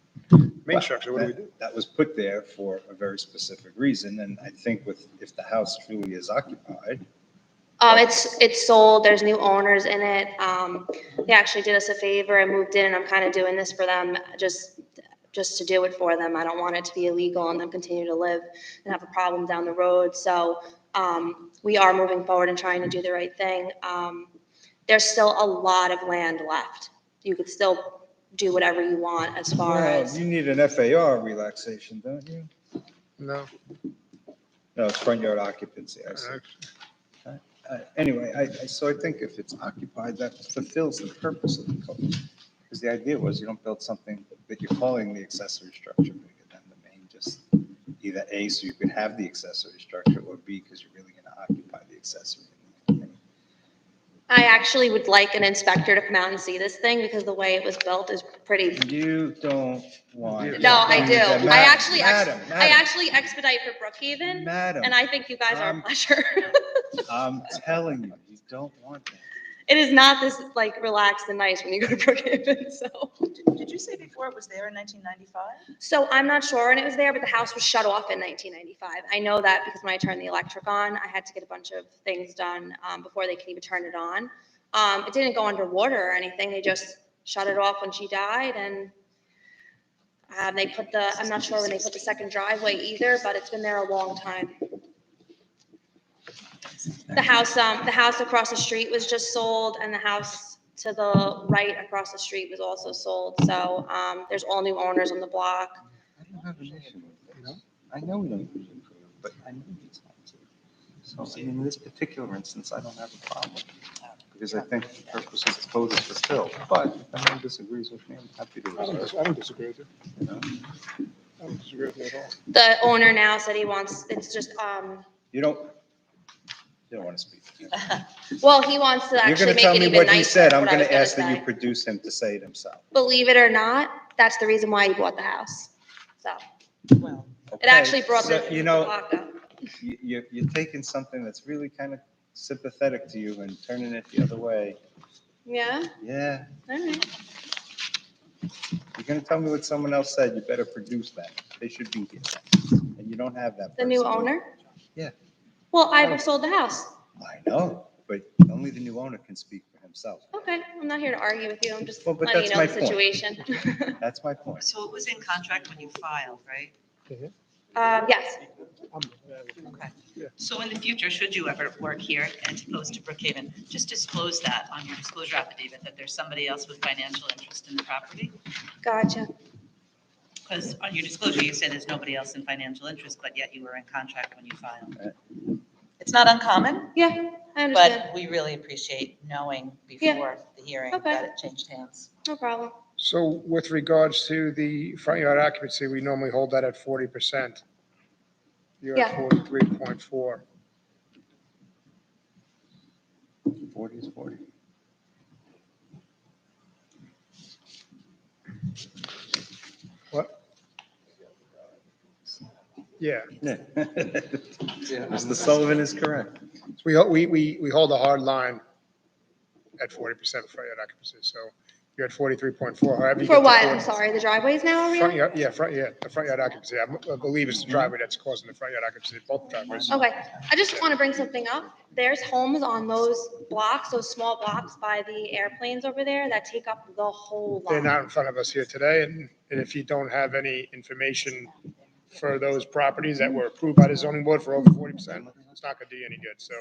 Speaker 3: main structure. What do we do?
Speaker 1: That was put there for a very specific reason, and I think if the house truly is occupied.
Speaker 2: It's sold. There's new owners in it. They actually did us a favor and moved in, and I'm kind of doing this for them just to do it for them. I don't want it to be illegal and them continue to live and have a problem down the road. So we are moving forward and trying to do the right thing. There's still a lot of land left. You could still do whatever you want as far as.
Speaker 1: You need an FAR relaxation, don't you?
Speaker 3: No.
Speaker 1: No, it's front yard occupancy, I see. Anyway, so I think if it's occupied, that fulfills the purpose of the code. Because the idea was you don't build something that you're calling the accessory structure bigger than the main, just either A, so you could have the accessory structure, or B, because you're really going to occupy the accessory.
Speaker 2: I actually would like an inspector to come out and see this thing because the way it was built is pretty.
Speaker 1: You don't want.
Speaker 2: No, I do.
Speaker 1: Madam,
Speaker 2: I actually expedite for Brookhaven.
Speaker 1: Madam,
Speaker 2: and I think you guys are a pleasure.
Speaker 1: I'm telling you, you don't want that.
Speaker 2: It is not this relaxed and nice when you go to Brookhaven, so.
Speaker 8: Did you say before it was there in 1995?
Speaker 2: So I'm not sure when it was there, but the house was shut off in 1995. I know that because when I turned the electric on, I had to get a bunch of things done before they could even turn it on. It didn't go underwater or anything. They just shut it off when she died, and They put the, I'm not sure when they put the second driveway either, but it's been there a long time. The house across the street was just sold, and the house to the right across the street was also sold. So, there's all new owners on the block.
Speaker 1: I don't have an issue with this. I know we don't usually approve, but I know it's not to. So, I mean, in this particular instance, I don't have a problem with it, because I think the purpose of the code is fulfilled. But if anyone disagrees with me, I'm happy to reserve.
Speaker 3: I don't disagree with you.
Speaker 1: You know?
Speaker 3: I don't disagree with you at all.
Speaker 2: The owner now said he wants, it's just,
Speaker 1: You don't want to speak.
Speaker 2: well, he wants to
Speaker 1: You're
Speaker 2: actually
Speaker 1: going to
Speaker 2: make
Speaker 1: tell
Speaker 2: it
Speaker 1: me
Speaker 2: even
Speaker 1: what he
Speaker 2: nicer,
Speaker 1: said. I'm
Speaker 2: what I
Speaker 1: going
Speaker 2: was
Speaker 1: to
Speaker 2: gonna
Speaker 1: ask that you
Speaker 2: say.
Speaker 1: produce him to say it himself.
Speaker 2: Believe it or not, that's the reason why he bought the house. So, it actually brought
Speaker 1: So,
Speaker 2: the
Speaker 1: you know,
Speaker 2: block up.
Speaker 1: You're taking something that's really kind of sympathetic to you and turning it the other way.
Speaker 2: Yeah,
Speaker 1: Yeah.
Speaker 2: all right.
Speaker 1: You're going to tell me what someone else said, you better produce that. They should be here. And you don't have that.
Speaker 2: The new
Speaker 1: person.
Speaker 2: owner?
Speaker 1: Yeah.
Speaker 2: Well, I sold the house.
Speaker 1: I know, but only the new owner can speak for himself.
Speaker 2: Okay, I'm not here to argue with you. I'm just
Speaker 1: Well, but
Speaker 2: letting you
Speaker 1: that's
Speaker 2: know
Speaker 1: my
Speaker 2: the
Speaker 1: point.
Speaker 2: situation.
Speaker 1: That's my point.
Speaker 9: So it was in contract when you filed, right?
Speaker 2: Yes.
Speaker 9: Okay. So in the future, should you ever work here as opposed to Brookhaven, just disclose that on your disclosure affidavit, that there's somebody else with financial interest in the property?
Speaker 2: Gotcha.
Speaker 9: Because on your disclosure, you said there's nobody else in financial interest, but yet you were in contract when you filed. It's not uncommon.
Speaker 2: Yeah, I understand.
Speaker 9: But we really appreciate knowing
Speaker 2: Yeah.
Speaker 9: before the hearing
Speaker 2: Okay.
Speaker 9: that it changed hands.
Speaker 2: No problem.
Speaker 3: So with regards to the front yard occupancy, we normally hold that at 40%. You're at
Speaker 2: Yeah.
Speaker 3: 43.4.
Speaker 1: 40 is 40.
Speaker 3: What? Yeah.
Speaker 1: Mr. Sullivan is correct.
Speaker 3: We hold a hard line at 40% front yard occupancy, so you're at 43.4, however you get
Speaker 2: For
Speaker 3: to
Speaker 2: what?
Speaker 3: 40.
Speaker 2: I'm sorry, the driveways now are
Speaker 3: Front
Speaker 2: real?
Speaker 3: yard, the front yard occupancy. I believe it's the driveway that's causing the front yard occupancy, both driveways.
Speaker 2: Okay, I just want to bring something up. There's homes on those blocks, those small blocks by the airplanes over there that take up the whole
Speaker 3: They're
Speaker 2: lot.
Speaker 3: not in front of us here today, and if you don't have any information for those properties that were approved by the zoning board for over 40%, it's not gonna do you any good, so.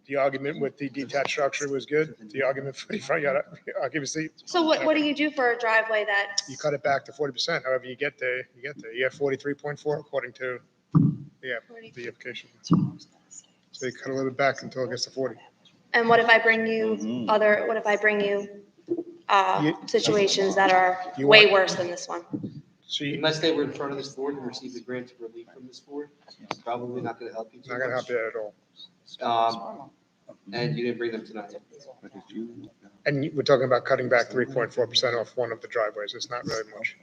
Speaker 3: The argument with the detached structure was good. The argument for the front yard occupancy,
Speaker 2: So what do you do for a driveway that,
Speaker 3: you cut it back to 40%. However you get there, you get there. You have 43.4 according to, the application. So you cut a little bit back until it gets to 40.
Speaker 2: and what if I bring you what if I bring you situations that are
Speaker 3: You
Speaker 2: way
Speaker 3: want-
Speaker 2: worse than this one?
Speaker 11: Unless they were in front of this board and received a grant of relief from this board, it's probably not gonna help you.
Speaker 3: It's not gonna help you at all.
Speaker 11: And you didn't bring them tonight.
Speaker 3: And we're talking about cutting back 3.4% off one of the driveways. It's not really much.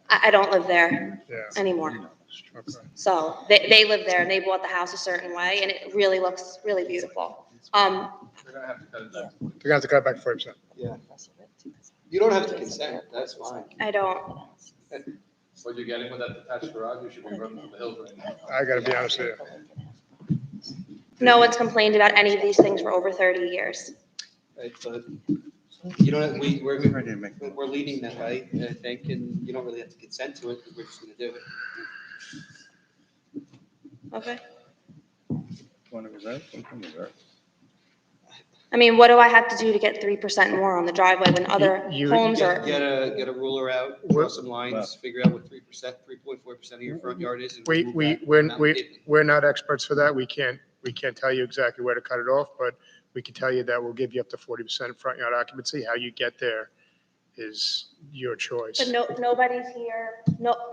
Speaker 2: I don't live there
Speaker 3: Yeah.
Speaker 2: anymore.
Speaker 3: Okay.
Speaker 2: So they live there and they bought the house a certain way and it really looks really beautiful.
Speaker 3: They're gonna have to cut it back to 40%.
Speaker 11: Yeah. You don't have to consent, that's fine.
Speaker 2: I don't.
Speaker 18: What you're getting with that detached garage, you should be running from the hills right now.
Speaker 3: I gotta be honest with you.
Speaker 2: No one's complained about any of these things for over 30 years.
Speaker 11: Right, but you don't, we're leading that way, I think, and you don't really have to consent to it, because we're just gonna do it.
Speaker 2: Okay.
Speaker 1: Want to reserve? We can reserve.
Speaker 2: I mean, what do I have to do to get 3% more on the driveway when other
Speaker 3: You-
Speaker 2: homes
Speaker 11: Get
Speaker 2: are?
Speaker 11: get a ruler out, draw some lines, figure out what 3.4% of your front yard is. and remove that amount of pavement.
Speaker 3: We're not experts for that. We can't tell you exactly where to cut it off, but we can tell you that we'll give you up to 40% front yard occupancy. How you get there is your choice.
Speaker 2: But nobody's here.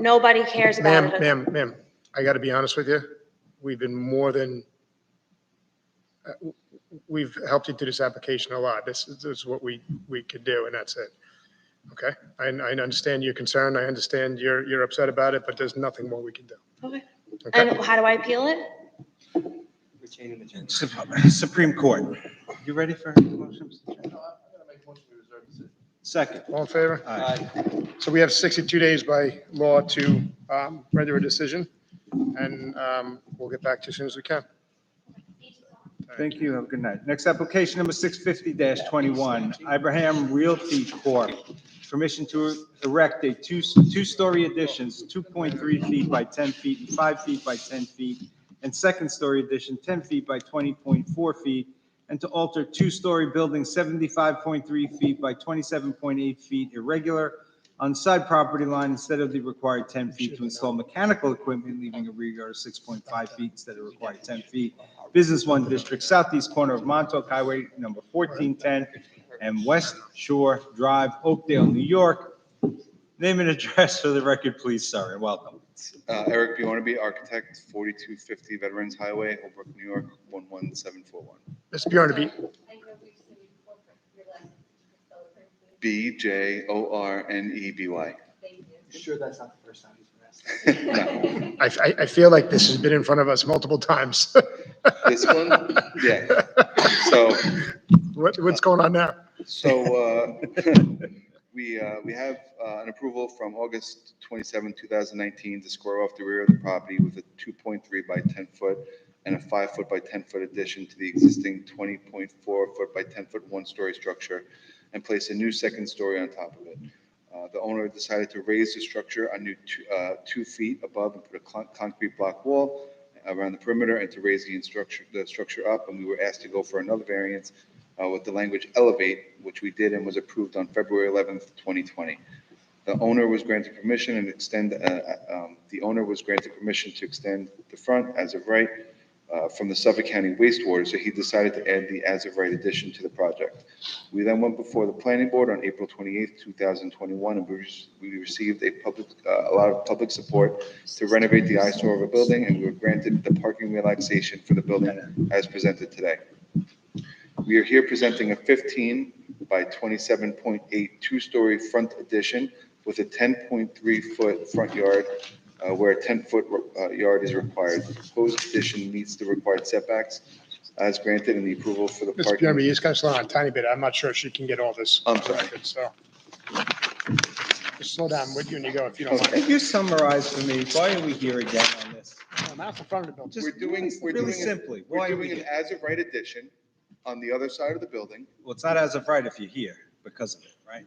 Speaker 2: Nobody cares about it.
Speaker 3: Ma'am, I gotta be honest with you. We've been more than, we've helped you through this application a lot. This is what we could do, and that's it. Okay? I understand your concern. I understand you're upset about it, but there's nothing more we can do.
Speaker 2: Okay.
Speaker 3: Okay?
Speaker 2: And how do I appeal it?
Speaker 11: Retaining the gender.
Speaker 1: Supreme Court. You ready for a motion? Mr. Chairman? Second.
Speaker 3: All in favor?
Speaker 1: Aye.
Speaker 3: So we have 62 days by law to render a decision, and we'll get back to you as soon as we can.
Speaker 1: Thank you. Have a good night. Next application, number 650-21, Ibrahim Realty Corp., permission to erect a two-story additions, 2.3 feet by 10 feet and 5 feet by 10 feet, and second-story addition, 10 feet by 20.4 feet, and to alter two-story building 75.3 feet by 27.8 feet irregular on side property line instead of the required 10 feet, to install mechanical equipment leaving a rear yard of 6.5 feet instead of required 10 feet. Business 1 District, southeast corner of Montauk Highway, number 1410, and West Shore Drive, Oakdale, New York. Name and address for the record, please, sir, and welcome.
Speaker 4: Eric Bjornaby, architect, 4250 Veterans Highway, Holbrook, New York, 11741.
Speaker 3: Mr. Bjornaby,
Speaker 4: Bjorneby.
Speaker 11: Sure that's not the first time he's been asked.
Speaker 3: I feel like this has been in front of us multiple times.
Speaker 4: This one? Yeah. So.
Speaker 3: What's going on now?
Speaker 4: So, we have an approval from August 27, 2019 to square off the rear of the property with a 2.3 by 10 foot and a 5 foot by 10 foot addition to the existing 20.4 foot by 10 foot one-story structure and place a new second story on top of it. The owner decided to raise the structure a new 2 feet above and put a concrete block wall around the perimeter and to raise the structure up. And we were asked to go for another variance with the language elevate, which we did and was approved on February 11th, 2020. The owner was granted permission to extend the front as of right from the Suffolk County wastewater, so he decided to add the as of right addition to the project. We then went before the planning board on April 28th, 2021, and we received a lot of public support to renovate the eyesore of a building, and we were granted the parking relaxation for the building as presented today. We are here presenting a 15 by 27.8 two-story front addition with a 10.3 foot front yard where a 10-foot yard is required. The proposed addition meets the required setbacks as granted in the approval for the
Speaker 3: Mr.
Speaker 4: parking.
Speaker 3: Bjornaby, you just got to slow down a tiny bit. I'm not sure she can get all this.
Speaker 4: I'm sorry.
Speaker 3: So just slow down with you when you go, if you don't mind.
Speaker 1: Can you summarize for me, why are we here again on this?
Speaker 3: I'm out in front of the building.
Speaker 1: Just
Speaker 4: We're doing
Speaker 1: simply,
Speaker 4: We're
Speaker 1: why are
Speaker 4: doing
Speaker 1: we
Speaker 4: an
Speaker 1: here?
Speaker 4: as of right addition on the other side of the building.
Speaker 1: Well, it's not as of right if you're here because of it, right?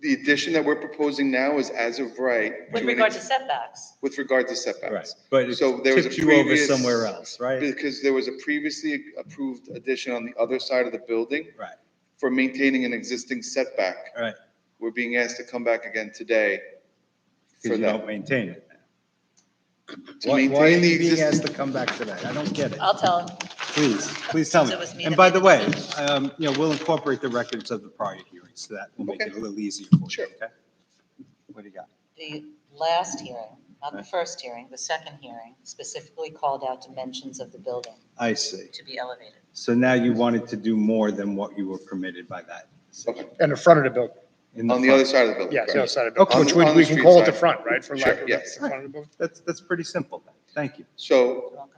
Speaker 4: The addition that we're proposing now is as of right.
Speaker 8: With
Speaker 4: to
Speaker 8: regard
Speaker 4: an
Speaker 8: to setbacks.
Speaker 4: With regard to setbacks.
Speaker 1: Right, but it
Speaker 4: So there was a
Speaker 1: tipped you over
Speaker 4: previous.
Speaker 1: somewhere else, right?
Speaker 4: Because there was a previously approved addition on the other side of the building.
Speaker 1: Right.
Speaker 4: For maintaining an existing setback.
Speaker 1: Right.
Speaker 4: We're being asked to come back again today for
Speaker 1: Because you
Speaker 4: that.
Speaker 1: don't maintain it.
Speaker 4: To
Speaker 1: Why are
Speaker 4: maintain
Speaker 1: you
Speaker 4: the
Speaker 1: being
Speaker 4: existing.
Speaker 1: asked to come back today? I don't get it.
Speaker 8: I'll tell him.
Speaker 1: Please tell me.
Speaker 8: Since it was me
Speaker 1: And
Speaker 8: that
Speaker 1: by
Speaker 8: made
Speaker 1: the
Speaker 8: the
Speaker 1: way,
Speaker 8: decision.
Speaker 1: we'll incorporate the records of the prior hearings, so that will make
Speaker 4: Okay.
Speaker 1: it a little easier for you,
Speaker 4: Sure.
Speaker 1: okay? What do you got?
Speaker 8: The last hearing, not the first hearing, the second hearing specifically called out dimensions of the building
Speaker 1: I see.
Speaker 8: to be elevated.
Speaker 1: So now you wanted to do more than what you were permitted by that.
Speaker 3: And the front of the building.
Speaker 1: In
Speaker 4: On the
Speaker 1: front.
Speaker 4: other side of the building.
Speaker 3: Yes, the
Speaker 4: correct.
Speaker 3: other side of the building,
Speaker 4: On
Speaker 3: which
Speaker 4: the- on
Speaker 3: we
Speaker 4: the
Speaker 3: can
Speaker 4: street
Speaker 3: call it the
Speaker 4: side.
Speaker 3: front, right? For
Speaker 4: Sure,
Speaker 3: lack of
Speaker 4: yes.
Speaker 3: the front of the building.
Speaker 1: That's pretty simple then. Thank you.
Speaker 4: So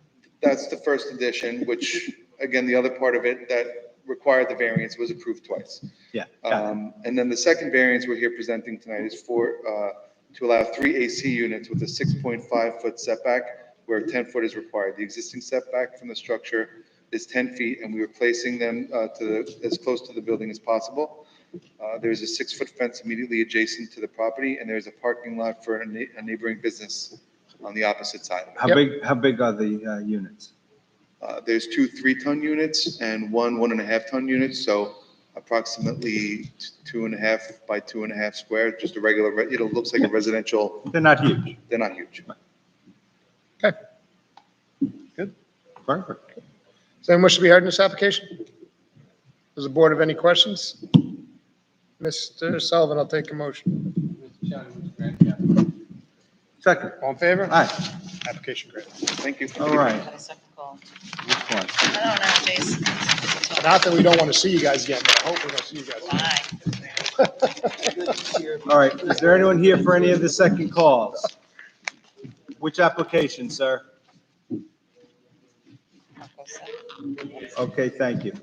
Speaker 4: that's the first addition, which, again, the other part of it that required the variance was approved twice.
Speaker 1: Yeah. got it.
Speaker 4: And then the second variance we're here presenting tonight is to allow 3 AC units with a 6.5 foot setback where 10 foot is required. The existing setback from the structure is 10 feet and we are placing them as close to the building as possible. There's a 6-foot fence immediately adjacent to the property and there's a parking lot for a neighboring business on the opposite side.
Speaker 1: How big are the units?
Speaker 4: There's 2 3-ton units and 1 1.5 ton units, so approximately 2.5 by 2.5 square, just a regular, it looks like a residential.
Speaker 1: They're not huge.
Speaker 4: They're not huge.
Speaker 3: Okay.
Speaker 1: Good. Perfect.
Speaker 3: Does anyone wish to be heard in this application? Does the board have any questions? Mr. Sullivan, I'll take a motion.
Speaker 1: Second.
Speaker 3: All in favor?
Speaker 1: Aye.
Speaker 3: Application granted.
Speaker 4: Thank you.
Speaker 1: All right.
Speaker 8: Got a second call.
Speaker 1: Which one?
Speaker 8: I don't know, Jason.
Speaker 3: Not that we don't want to see you guys again, but I hope we don't see you guys.
Speaker 1: All right. Is there anyone here for any of the second calls? Which application, sir? Okay, thank you.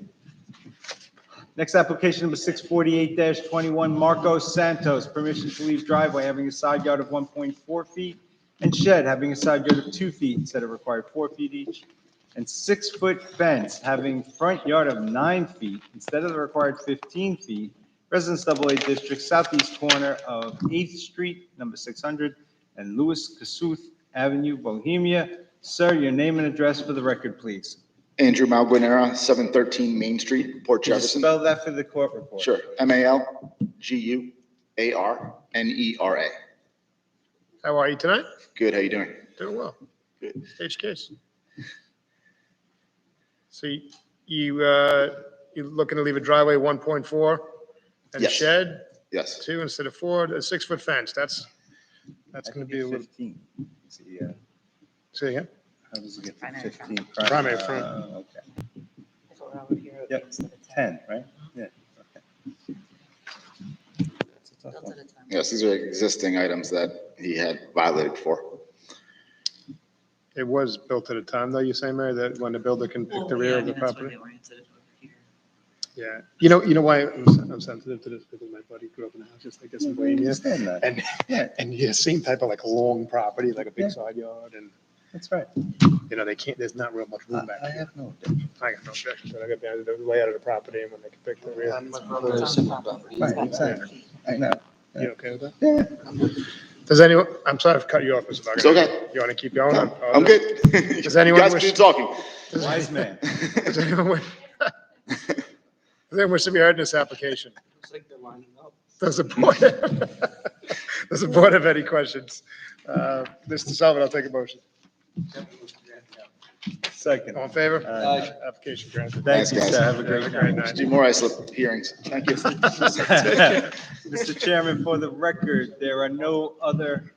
Speaker 1: Next application number 648-21, Marcos Santos, permission to leave driveway having a side yard of 1.4 feet and shed having a side yard of 2 feet instead of required 4 feet each, and 6-foot fence having front yard of 9 feet instead of the required 15 feet, Residence AA District, southeast corner of 8th Street, number 600, and Louis Kossuth Avenue, Bohemia. Sir, your name and address for the record, please.
Speaker 7: Andrew Malguanera, 713 Main Street, Port
Speaker 1: Could you
Speaker 7: Jefferson.
Speaker 1: spell that for the court report?
Speaker 7: Sure, Malguarnera.
Speaker 3: How are you tonight?
Speaker 7: Good, how you doing?
Speaker 3: Doing well.
Speaker 7: Good.
Speaker 3: Stage case. So you're looking to leave a driveway 1.4 and a
Speaker 7: Yes.
Speaker 3: shed?
Speaker 7: Yes.
Speaker 3: 2 instead of 4, a 6-foot fence, that's going to be a little.
Speaker 1: 15.
Speaker 3: Say again?
Speaker 1: How does it get to
Speaker 8: Primary
Speaker 1: 15?
Speaker 3: Primary front.
Speaker 1: Okay. Yep, 10, right? Yeah, okay. It's a tough one.
Speaker 7: Yes, these are existing items that he had violated before.
Speaker 3: It was built at a time, though, you say, Mary, that when the builder can pick the rear of the property? Yeah, you know why I'm sensitive to this, because my buddy grew up in a house just like this in Bohemia.
Speaker 1: Understand that.
Speaker 3: And you same type of like long property, like a big side yard, and
Speaker 1: That's right.
Speaker 3: they can't, there's not real much room back
Speaker 1: I
Speaker 3: here.
Speaker 1: have no objection.
Speaker 3: I got no objection to it, I got the layout of the property and when they can pick the rear.
Speaker 11: My brother has similar property.
Speaker 1: Right, exactly. I know.
Speaker 3: You okay with that?
Speaker 1: Yeah.
Speaker 3: Does anyone, I'm sorry I've cut you off, Mr. Duggan.
Speaker 7: It's okay.
Speaker 3: You want to keep going?
Speaker 7: I'm good.
Speaker 3: Does anyone
Speaker 7: You guys
Speaker 3: wish?
Speaker 7: keep talking.
Speaker 1: Wise man.
Speaker 3: Does anyone wish? Does anyone wish to be heard in this application?
Speaker 11: Looks like they're lining up.
Speaker 3: Does the board have any questions? Mr. Sullivan, I'll take a motion.
Speaker 1: Second.
Speaker 3: All in favor?
Speaker 1: Aye.
Speaker 3: Application granted.
Speaker 1: Thank
Speaker 7: Thanks,
Speaker 1: you,
Speaker 7: guys.
Speaker 1: sir. Have a great night.
Speaker 7: Do more islip hearings. Thank you.
Speaker 1: Mr. Chairman, for the record, there are no other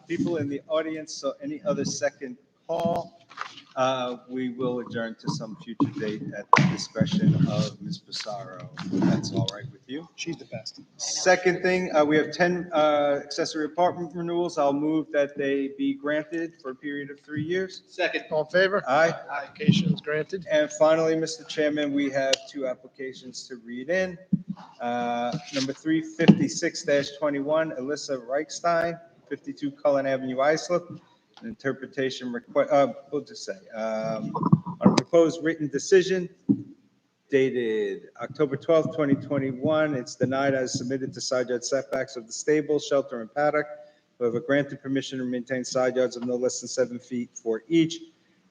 Speaker 1: people in the audience, so any other second call, we will adjourn to some future date at the discretion of Ms. Pissarro. That's all right with you?
Speaker 3: She's the best.
Speaker 1: Second thing, we have 10 accessory apartment renewals. I'll move that they be granted for a period of 3 years.
Speaker 5: Second.
Speaker 3: All in favor?
Speaker 1: Aye.
Speaker 3: Application is granted.
Speaker 1: And finally, Mr. Chairman, we have 2 applications to read in. Number 356-21, Alyssa Reichstein, 52 Cullen Avenue, Islip. An interpretation request, we'll just say, on a proposed written decision dated October 12th, 2021. It's denied as submitted to side yard setbacks of the stable, shelter, and paddock. However, granted permission to maintain side yards of no less than 7 feet for each.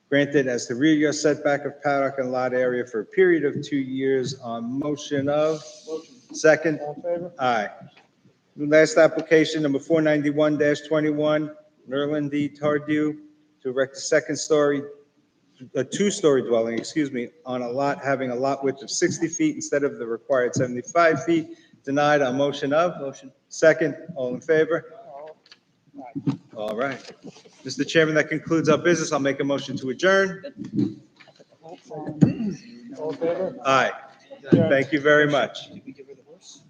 Speaker 1: Granted as the rear yard setback of paddock and lot area for a period of 2 years on motion of. Second.
Speaker 3: All in favor?
Speaker 1: Aye. Last application, number 491-21, Nerlin D. Tardieu, to erect a two-story dwelling, on a lot having a lot width of 60 feet instead of the required 75 feet. Denied on motion of. Motion. Second. All in favor? All right. Mr. Chairman, that concludes our business. I'll make a motion to adjourn.
Speaker 3: All in favor?
Speaker 1: Aye. Thank you very much.
Speaker 8: We give her the horse?